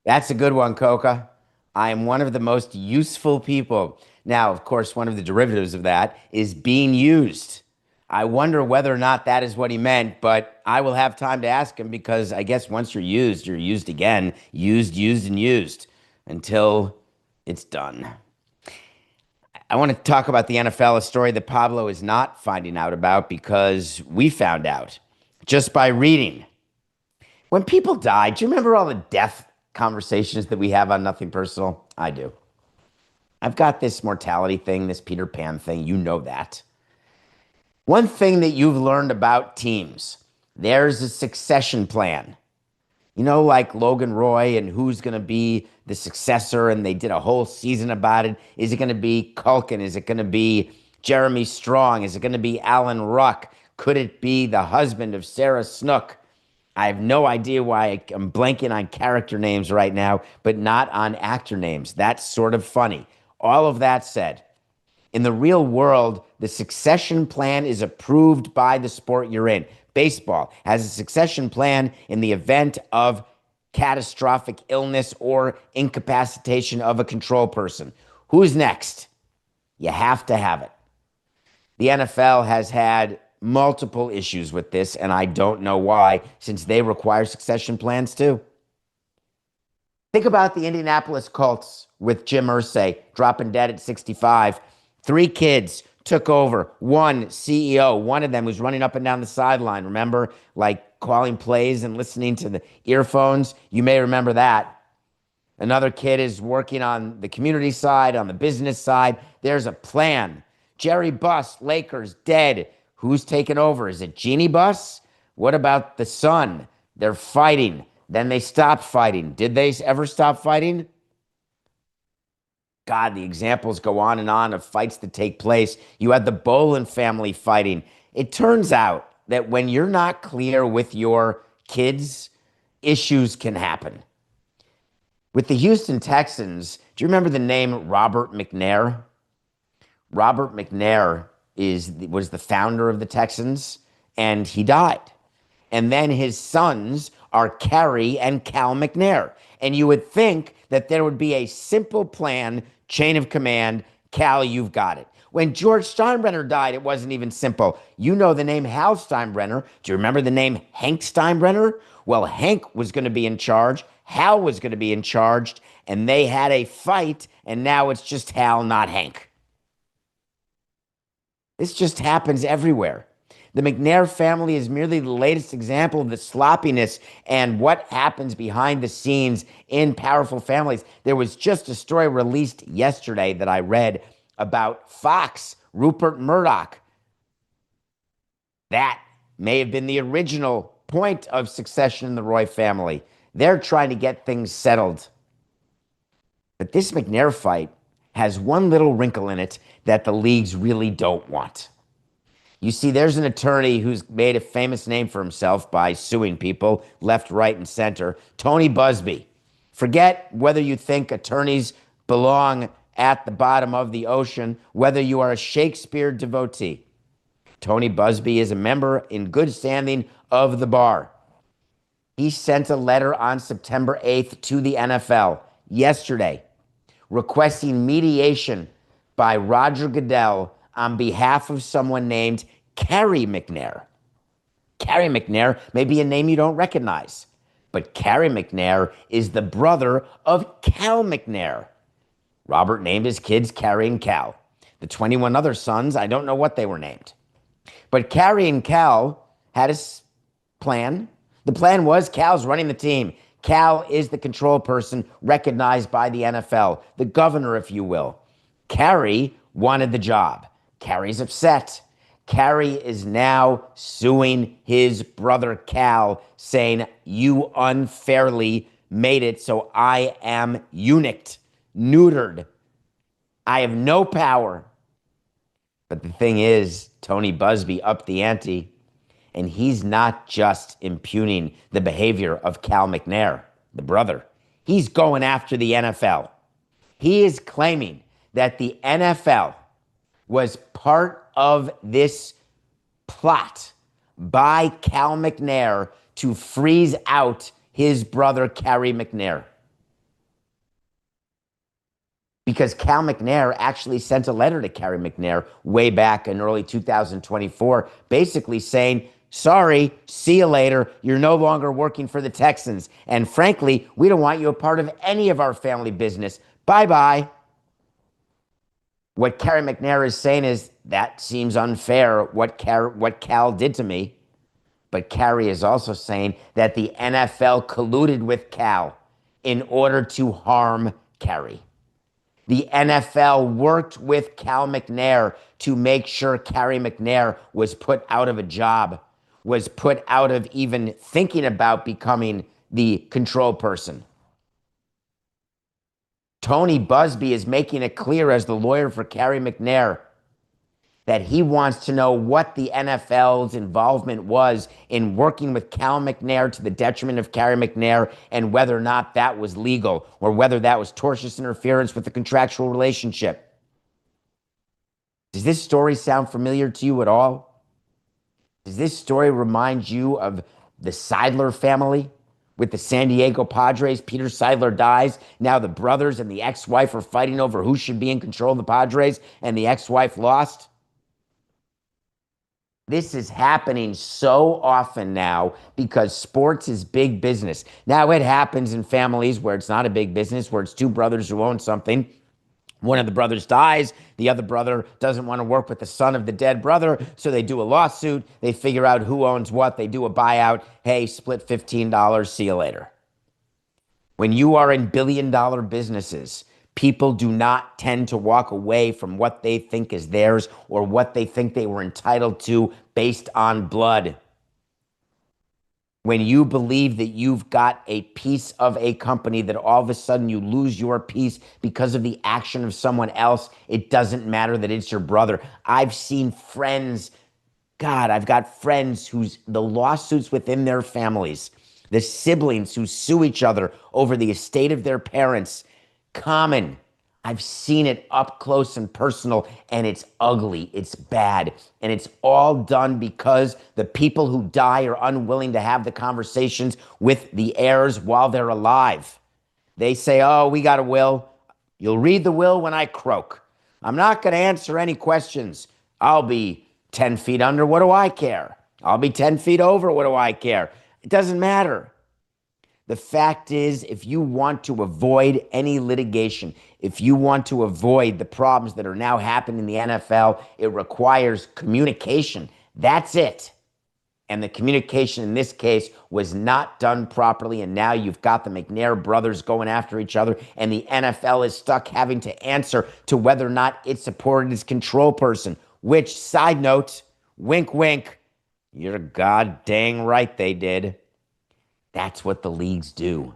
That's a good one, Coca. I am one of the most useful people. Now, of course, one of the derivatives of that is being used. I wonder whether or not that is what he meant, but I will have time to ask him because I guess once you're used again, used, and used until it's done. I want to talk about the NFL, a story that Pablo is not finding out about because we found out just by reading. When people die, do you remember all the death conversations that we have on Nothing Personal? I do. I've got this mortality thing, this Peter Pan thing. You know that. One thing that you've learned about teams, there's a succession plan. You know, like Logan Roy and who's going to be the successor, and they did a whole season about it. Is it going to be Culkin? Is it going to be Jeremy Strong? Is it going to be Alan Ruck? Could it be the husband of Sarah Snook? I have no idea why I'm blanking on character names right now, but not on actor names. That's sort of funny. All of that said, in the real world, the succession plan is approved by the sport you're in. Baseball has a succession plan in the event of catastrophic illness or incapacitation of a control person. Who's next? You have to have it. The NFL has had multiple issues with this, and I don't know why, since they require succession plans too. Think about the Indianapolis Colts with Jim Irsay dropping dead at 65. 3 kids took over, one CEO, one of them was running up and down the sideline, remember? Like calling plays and listening to the earphones. You may remember that. Another kid is working on the community side, on the business side. There's a plan. Jerry Buss, Lakers, dead. Who's taking over? Is it Jeannie Buss? What about the son? They're fighting. Then they stopped fighting. Did they ever stop fighting? God, the examples go on of fights that take place. You had the Bolin family fighting. It turns out that when you're not clear with your kids, issues can happen. With the Houston Texans, do you remember the name Robert McNair? Robert McNair was the founder of the Texans, and he died. And then his sons are Carrie and Cal McNair. And you would think that there would be a simple plan, chain of command. Cal, you've got it. When George Steinbrenner died, it wasn't even simple. You know the name Hal Steinbrenner. Do you remember the name Hank Steinbrenner? Well, Hank was going to be in charge. Hal was going to be in charge. And they had a fight. And now it's just Hal, not Hank. This just happens everywhere. The McNair family is merely the latest example of the sloppiness and what happens behind the scenes in powerful families. There was just a story released yesterday that I read about Fox, Rupert Murdoch. That may have been the original point of succession in the Roy family. They're trying to get things settled. But this McNair fight has one little wrinkle in it that the leagues really don't want. You see, there's an attorney who's made a famous name for himself by suing people left, right, and center, Tony Buzbee. Forget whether you think attorneys belong at the bottom of the ocean, whether you are a Shakespeare devotee. Tony Buzbee is a member in good standing of the bar. He sent a letter on September 8th to the NFL yesterday requesting mediation by Roger Goodell on behalf of someone named Carrie McNair. Carrie McNair may be a name you don't recognize, but Carrie McNair is the brother of Cal McNair. Robert named his kids Carrie and Cal. The 21 other sons, I don't know what they were named. But Carrie and Cal had a plan. The plan was Cal's running the team. Cal is the control person recognized by the NFL, the governor, if you will. Carrie wanted the job. Carrie's upset. Carrie is now suing his brother Cal, saying, you unfairly made it so I am eunuched, neutered. I have no power. But the thing is, Tony Buzbee upped the ante, and he's not just impugning the behavior of Cal McNair, the brother. He's going after the NFL. He is claiming that the NFL was part of this plot by Cal McNair to freeze out his brother, Carrie McNair. Because Cal McNair actually sent a letter to Carrie McNair way back in early 2024, basically saying, sorry, see you later. You're no longer working for the Texans. And frankly, we don't want you a part of any of our family business. Bye-bye. What Carrie McNair is saying is, that seems unfair, what Cal did to me. But Carrie is also saying that the NFL colluded with Cal in order to harm Carrie. The NFL worked with Cal McNair to make sure Carrie McNair was put out of a job, was put out of even thinking about becoming the control person. Tony Buzbee is making it clear as the lawyer for Carrie McNair that he wants to know what the NFL's involvement was in working with Cal McNair to the detriment of Carrie McNair, and whether or not that was legal or whether that was tortious interference with the contractual relationship. Does this story sound familiar to you at all? Does this story remind you of the Seidler family with the San Diego Padres? Peter Seidler dies. Now the brothers and the ex-wife are fighting over who should be in control of the Padres, and the ex-wife lost. This is happening so often now because sports is big business. Now it happens in families where it's not a big business, where it's two brothers who own something. One of the brothers dies. The other brother doesn't want to work with the son of the dead brother, so they do a lawsuit. They figure out who owns what. They do a buyout. Hey, split $15. See you later. When you are in billion-dollar businesses, people do not tend to walk away from what they think is theirs or what they think they were entitled to based on blood. When you believe that you've got a piece of a company, that all of a sudden you lose your piece because of the action of someone else, it doesn't matter that it's your brother. I've seen friends, God, I've got friends whose the lawsuits within their families, the siblings who sue each other over the estate of their parents, common. I've seen it up close and personal, and it's ugly. It's bad. And it's all done because the people who die are unwilling to have the conversations with the heirs while they're alive. They say, oh, we got a will. You'll read the will when I croak. I'm not going to answer any questions. I'll be 10 feet under. What do I care? I'll be 10 feet over. What do I care? It doesn't matter. The fact is, if you want to avoid any litigation, if you want to avoid the problems that are now happening in the NFL, it requires communication. That's it. And the communication in this case was not done properly. And now you've got the McNair brothers going after each other. And the NFL is stuck having to answer to whether or not it supported its control person. Which, side note, wink, wink, you're god dang right they did. That's what the leagues do.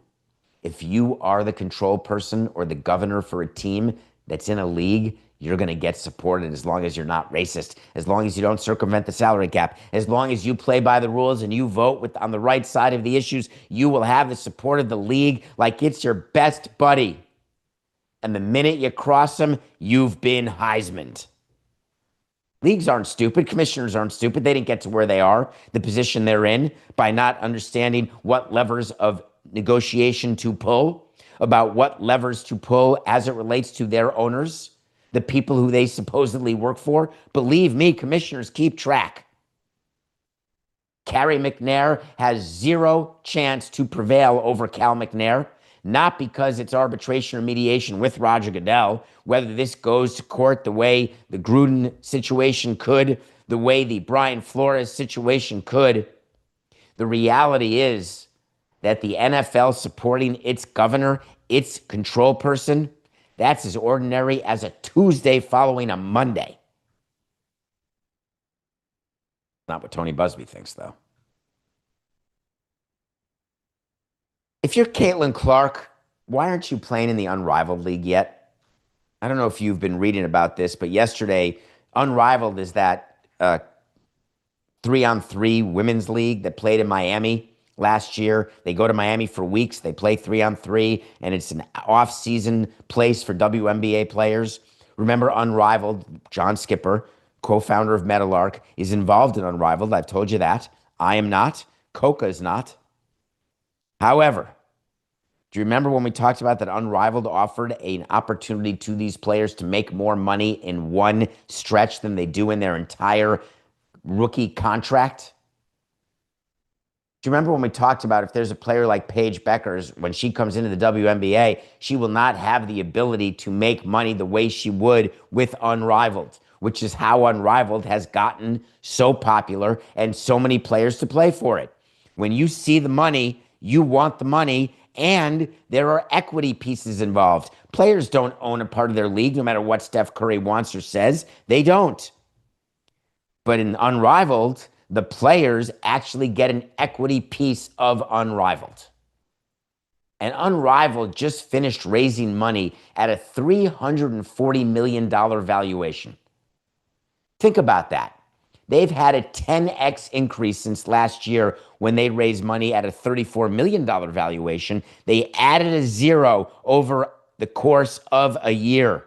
If you are the control person or the governor for a team that's in a league, you're going to get supported as long as you're not racist, as long as you don't circumvent the salary cap, as long as you play by the rules and you vote on the right side of the issues, you will have the support of the league like it's your best buddy. And the minute you cross them, you've been Heisman'd. Leagues aren't stupid. Commissioners aren't stupid. They didn't get to where they are, the position they're in, by not understanding what levers of negotiation to pull, about what levers to pull as it relates to their owners, the people who they supposedly work for. Believe me, commissioners keep track. Carrie McNair has zero chance to prevail over Cal McNair, not because it's arbitration or mediation with Roger Goodell, whether this goes to court the way the Gruden situation could, the way the Brian Flores situation could. The reality is that the NFL supporting its governor, its control person, that's as ordinary as a Tuesday following a Monday. Not what Tony Busby thinks, though. If you're Caitlin Clark, why aren't you playing in the Unrivaled League yet? I don't know if you've been reading about this, but yesterday, Unrivaled is that 3-on-3 women's league that played in Miami last year. They go to Miami for weeks. They play 3-on-3, and it's an off-season place for WNBA players. Remember Unrivaled, John Skipper, co-founder of Metalark, is involved in Unrivaled. I've told you that. I am not. Coca is not. However, do you remember when we talked about that Unrivaled offered an opportunity to these players to make more money in one stretch than they do in their entire rookie contract? Do you remember when we talked about if there's a player like Paige Beckers, when she comes into the WNBA, she will not have the ability to make money the way she would with Unrivaled, which is how Unrivaled has gotten so popular and so many players to play for it. When you see the money, you want the money, and there are equity pieces involved. Players don't own a part of their league, no matter what Steph Curry wants or says. They don't. But in Unrivaled, the players actually get an equity piece of Unrivaled. And Unrivaled just finished raising money at a $340 million valuation. Think about that. They've had a 10x increase since last year when they raised money at a $34 million valuation. They added a zero over the course of a year.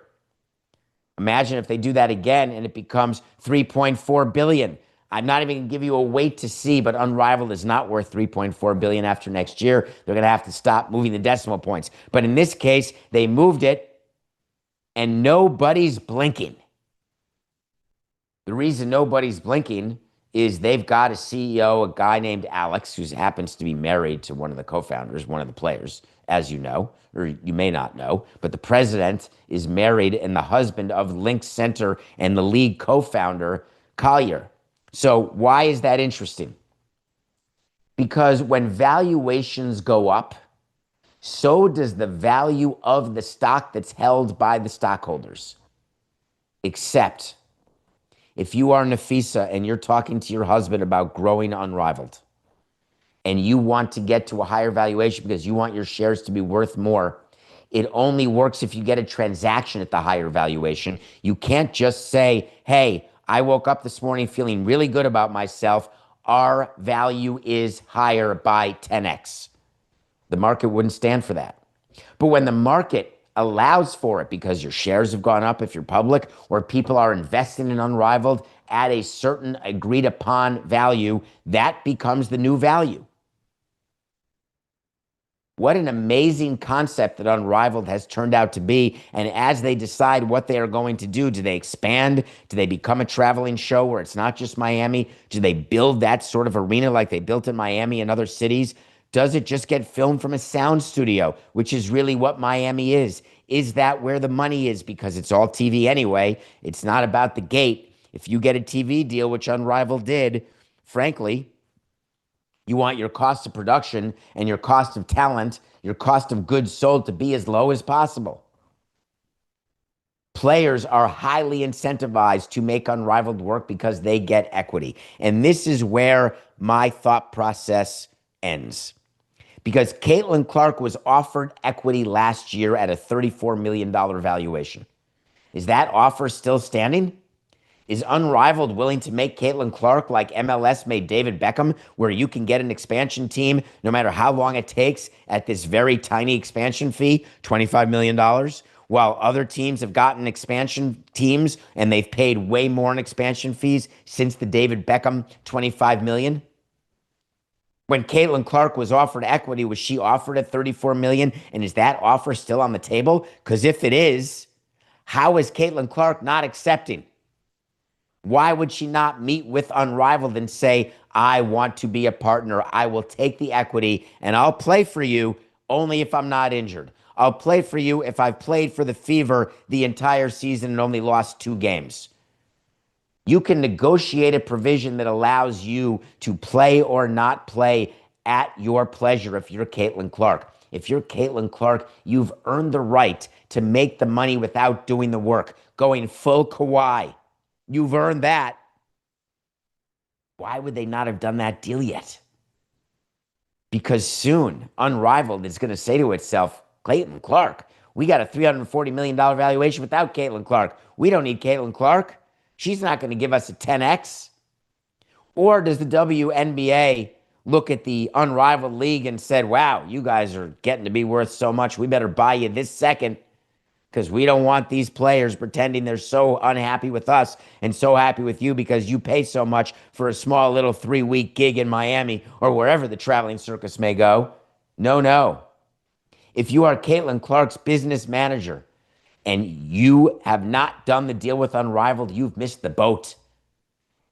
Imagine if they do that again and it becomes $3.4 billion. I'm not even going to give you a wait to see, but Unrivaled is not worth $3.4 billion after next year. They're going to have to stop moving the decimal points. But in this case, they moved it and nobody's blinking. The reason nobody's blinking is they've got a CEO, a guy named Alex, who happens to be married to one of the co-founders, one of the players, as you know, or you may not know. But the president is married and the husband of Link Center and the league co-founder, Collier. So why is that interesting? Because when valuations go up, so does the value of the stock that's held by the stockholders. Except if you are Nafisa and you're talking to your husband about growing Unrivaled and you want to get to a higher valuation because you want your shares to be worth more, it only works if you get a transaction at the higher valuation. You can't just say, hey, I woke up this morning feeling really good about myself. Our value is higher by 10x. The market wouldn't stand for that. But when the market allows for it because your shares have gone up if you're public, or people are investing in Unrivaled at a certain agreed upon value, that becomes the new value. What an amazing concept that Unrivaled has turned out to be. And as they decide what they are going to do they expand? Do they become a traveling show where it's not just Miami? Do they build that sort of arena like they built in Miami and other cities? Does it just get filmed from a sound studio, which is really what Miami is? Is that where the money is? Because it's all TV anyway. It's not about the gate. If you get a TV deal, which Unrivaled did, frankly, you want your cost of production and your cost of talent, your cost of goods sold to be as low as possible. Players are highly incentivized to make Unrivaled work because they get equity. And this is where my thought process ends. Because Caitlin Clark was offered equity last year at a $34 million valuation. Is that offer still standing? Is Unrivaled willing to make Caitlin Clark like MLS made David Beckham, where you can get an expansion team no matter how long it takes at this very tiny expansion fee, $25 million, while other teams have gotten expansion teams and they've paid way more in expansion fees since the David Beckham $25 million? When Caitlin Clark was offered equity, was she offered at $34 million? And is that offer still on the table? Because if it is, how is Caitlin Clark not accepting? Why would she not meet with Unrivaled and say, I want to be a partner. I will take the equity and I'll play for you only if I'm not injured. I'll play for you if I've played for the Fever the entire season and only lost 2 games. You can negotiate a provision that allows you to play or not play at your pleasure if you're Caitlin Clark. If you're Caitlin Clark, you've earned the right to make the money without doing the work, going full Kawhi. You've earned that. Why would they not have done that deal yet? Because soon, Unrivaled is going to say to itself, Caitlin Clark, we got a $340 million valuation without Caitlin Clark. We don't need Caitlin Clark. She's not going to give us a 10x. Or does the WNBA look at the Unrivaled league and said, wow, you guys are getting to be worth so much, we better buy you this second, because we don't want these players pretending they're so unhappy with us and so happy with you because you pay so much for a small little 3-week gig in Miami or wherever the traveling circus may go. No, no. If you are Caitlin Clark's business manager and you have not done the deal with Unrivaled, you've missed the boat.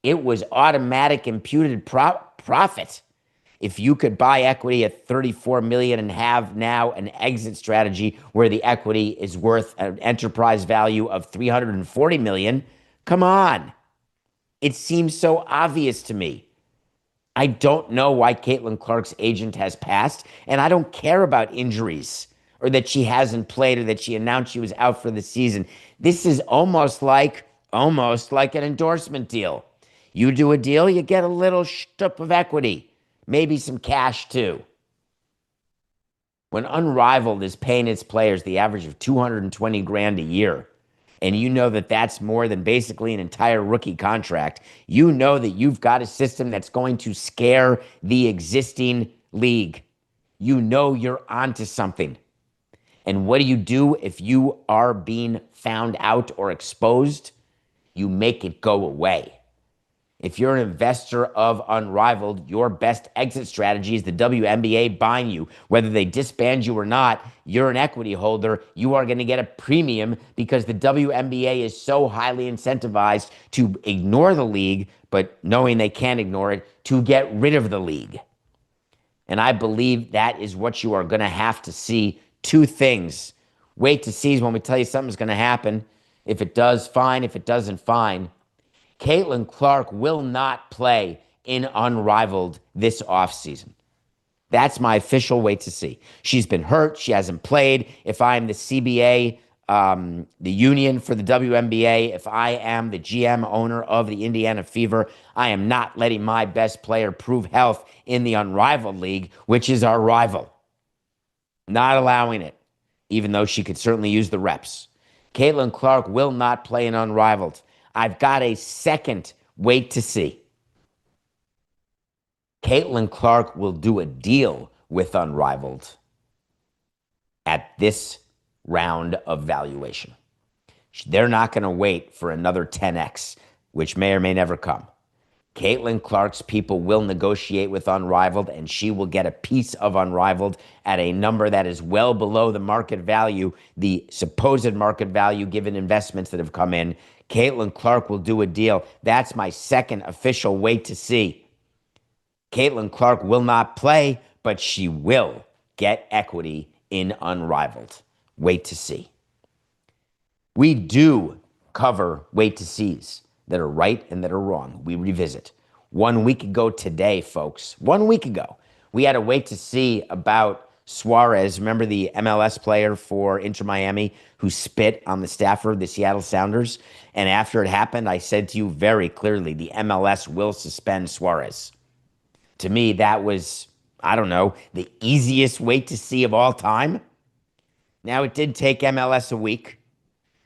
It was automatic imputed profit. If you could buy equity at $34 million and have now an exit strategy where the equity is worth an enterprise value of $340 million, come on. It seems so obvious to me. I don't know why Caitlin Clark's agent has passed, and I don't care about injuries or that she hasn't played or that she announced she was out for the season. This is almost like an endorsement deal. You do a deal, you get a little shtup of equity. Maybe some cash too. When Unrivaled is paying its players the average of $220,000 a year, and you know that that's more than basically an entire rookie contract, you know that you've got a system that's going to scare the existing league. You know you're onto something. And what do if you are being found out or exposed? You make it go away. If you're an investor of Unrivaled, your best exit strategy is the WNBA buying you. Whether they disband you or not, you're an equity holder. You are going to get a premium because the WNBA is so highly incentivized to ignore the league, but knowing they can't ignore it, to get rid of the league. And I believe that is what you are going to have to see. 2 things. Wait to see when we tell you something's going to happen. If it does, fine. If it doesn't, fine. Caitlin Clark will not play in Unrivaled this offseason. That's my official wait to see. She's been hurt. She hasn't played. If I'm the CBA, the union for the WNBA, if I am the GM owner of the Indiana Fever, I am not letting my best player prove health in the Unrivaled League, which is our rival. Not allowing it, even though she could certainly use the reps. Caitlin Clark will not play in Unrivaled. I've got a second wait to see. Caitlin Clark will do a deal with Unrivaled at this round of valuation. They're not going to wait for another 10x, which may or may never come. Caitlin Clark's people will negotiate with Unrivaled, and she will get a piece of Unrivaled at a number that is well below the market value, the supposed market value given investments that have come in. Caitlin Clark will do a deal. That's my second official wait to see. Caitlin Clark will not play, but she will get equity in Unrivaled. Wait to see. We do cover wait to sees that are right and that are wrong. We revisit. 1 week ago today, folks, 1 week ago, we had a wait to see about Suarez. Remember the MLS player for Inter Miami who spit on the staffer of the Seattle Sounders? And after it happened, I said to you very clearly, the MLS will suspend Suarez. To me, that was, I don't know, the easiest wait to see of all time. Now, it did take MLS a week.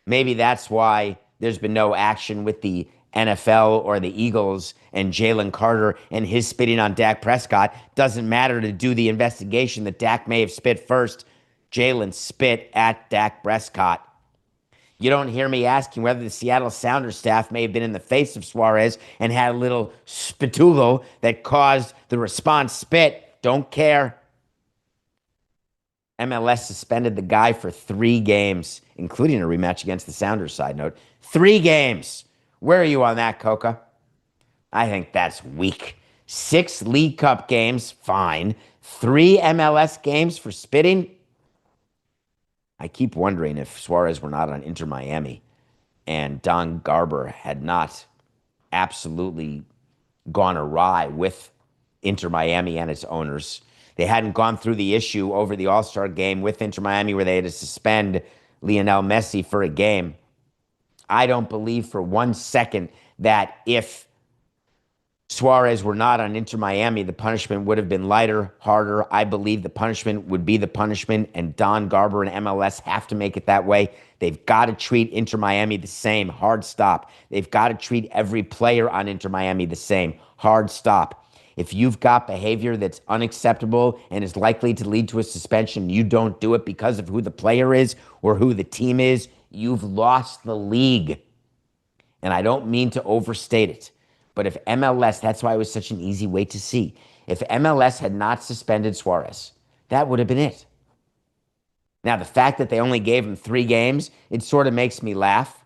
Maybe that's why there's been no action with the NFL or the Eagles and Jalen Carter and his spitting on Dak Prescott. Doesn't matter to do the investigation that Dak may have spit first. Jalen spit at Dak Prescott. You don't hear me asking whether the Seattle Sounders staff may have been in the face of Suarez and had a little spitullo that caused the response spit. Don't care. MLS suspended the guy for 3 games, including a rematch against the Sounders, side note. 3 games. Where are you on that, Coca? I think that's weak. 6 League Cup games, fine. 3 MLS games for spitting? I keep wondering if Suarez were not on Inter Miami and Don Garber had not absolutely gone awry with Inter Miami and its owners. They hadn't gone through the issue over the All-Star game with Inter Miami where they had to suspend Lionel Messi for a game. I don't believe for 1 second that if Suarez were not on Inter Miami, the punishment would have been lighter, harder. I believe the punishment would be the punishment, and Don Garber and MLS have to make it that way. They've got to treat Inter Miami the same. Hard stop. They've got to treat every player on Inter Miami the same. Hard stop. If you've got behavior that's unacceptable and is likely to lead to a suspension, you don't do it because of who the player is or who the team is, you've lost the league. And I don't mean to overstate it. But if MLS, that's why it was such an easy wait to see. If MLS had not suspended Suarez, that would have been it. Now, the fact that they only gave him 3 games, it sort of makes me laugh.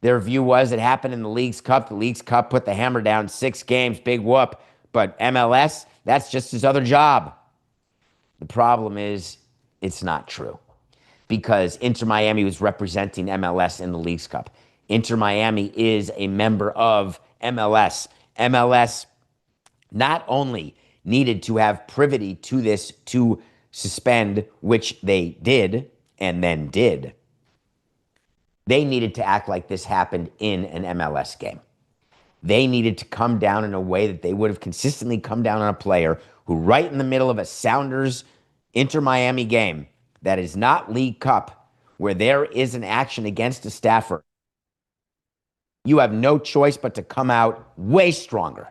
Their view was it happened in the League's Cup. The League's Cup put the hammer down, 6 games, big whoop. But MLS, that's just his other job. The problem is it's not true because Inter Miami was representing MLS in the League's Cup. Inter Miami is a member of MLS. MLS not only needed to have privity to this to suspend, which they did and then did, they needed to act like this happened in an MLS game. They needed to come down in a way that they would have consistently come down on a player who right in the middle of a Sounders Inter Miami game that is not League Cup, where there is an action against a staffer, you have no choice but to come out way stronger.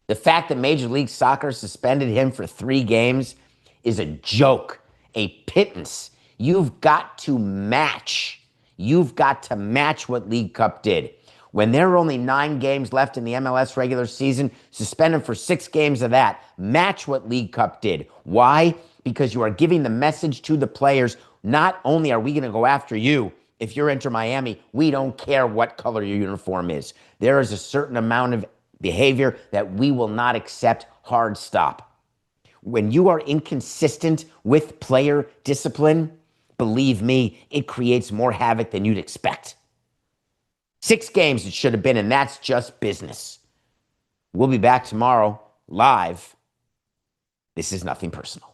The fact that Major League Soccer suspended him for 3 games is a joke, a pittance. You've got to match. You've got to match what League Cup did. When there are only 9 games left in the MLS regular season, suspend him for 6 games of that. Match what League Cup did. Why? Because you are giving the message to the players, not only are we going to go after you, if you're Inter Miami, we don't care what color your uniform is. There is a certain amount of behavior that we will not accept. Hard stop. When you are inconsistent with player discipline, believe me, it creates more havoc than you'd expect. 6 games it should have been, and that's just business. We'll be back tomorrow live. This is nothing personal.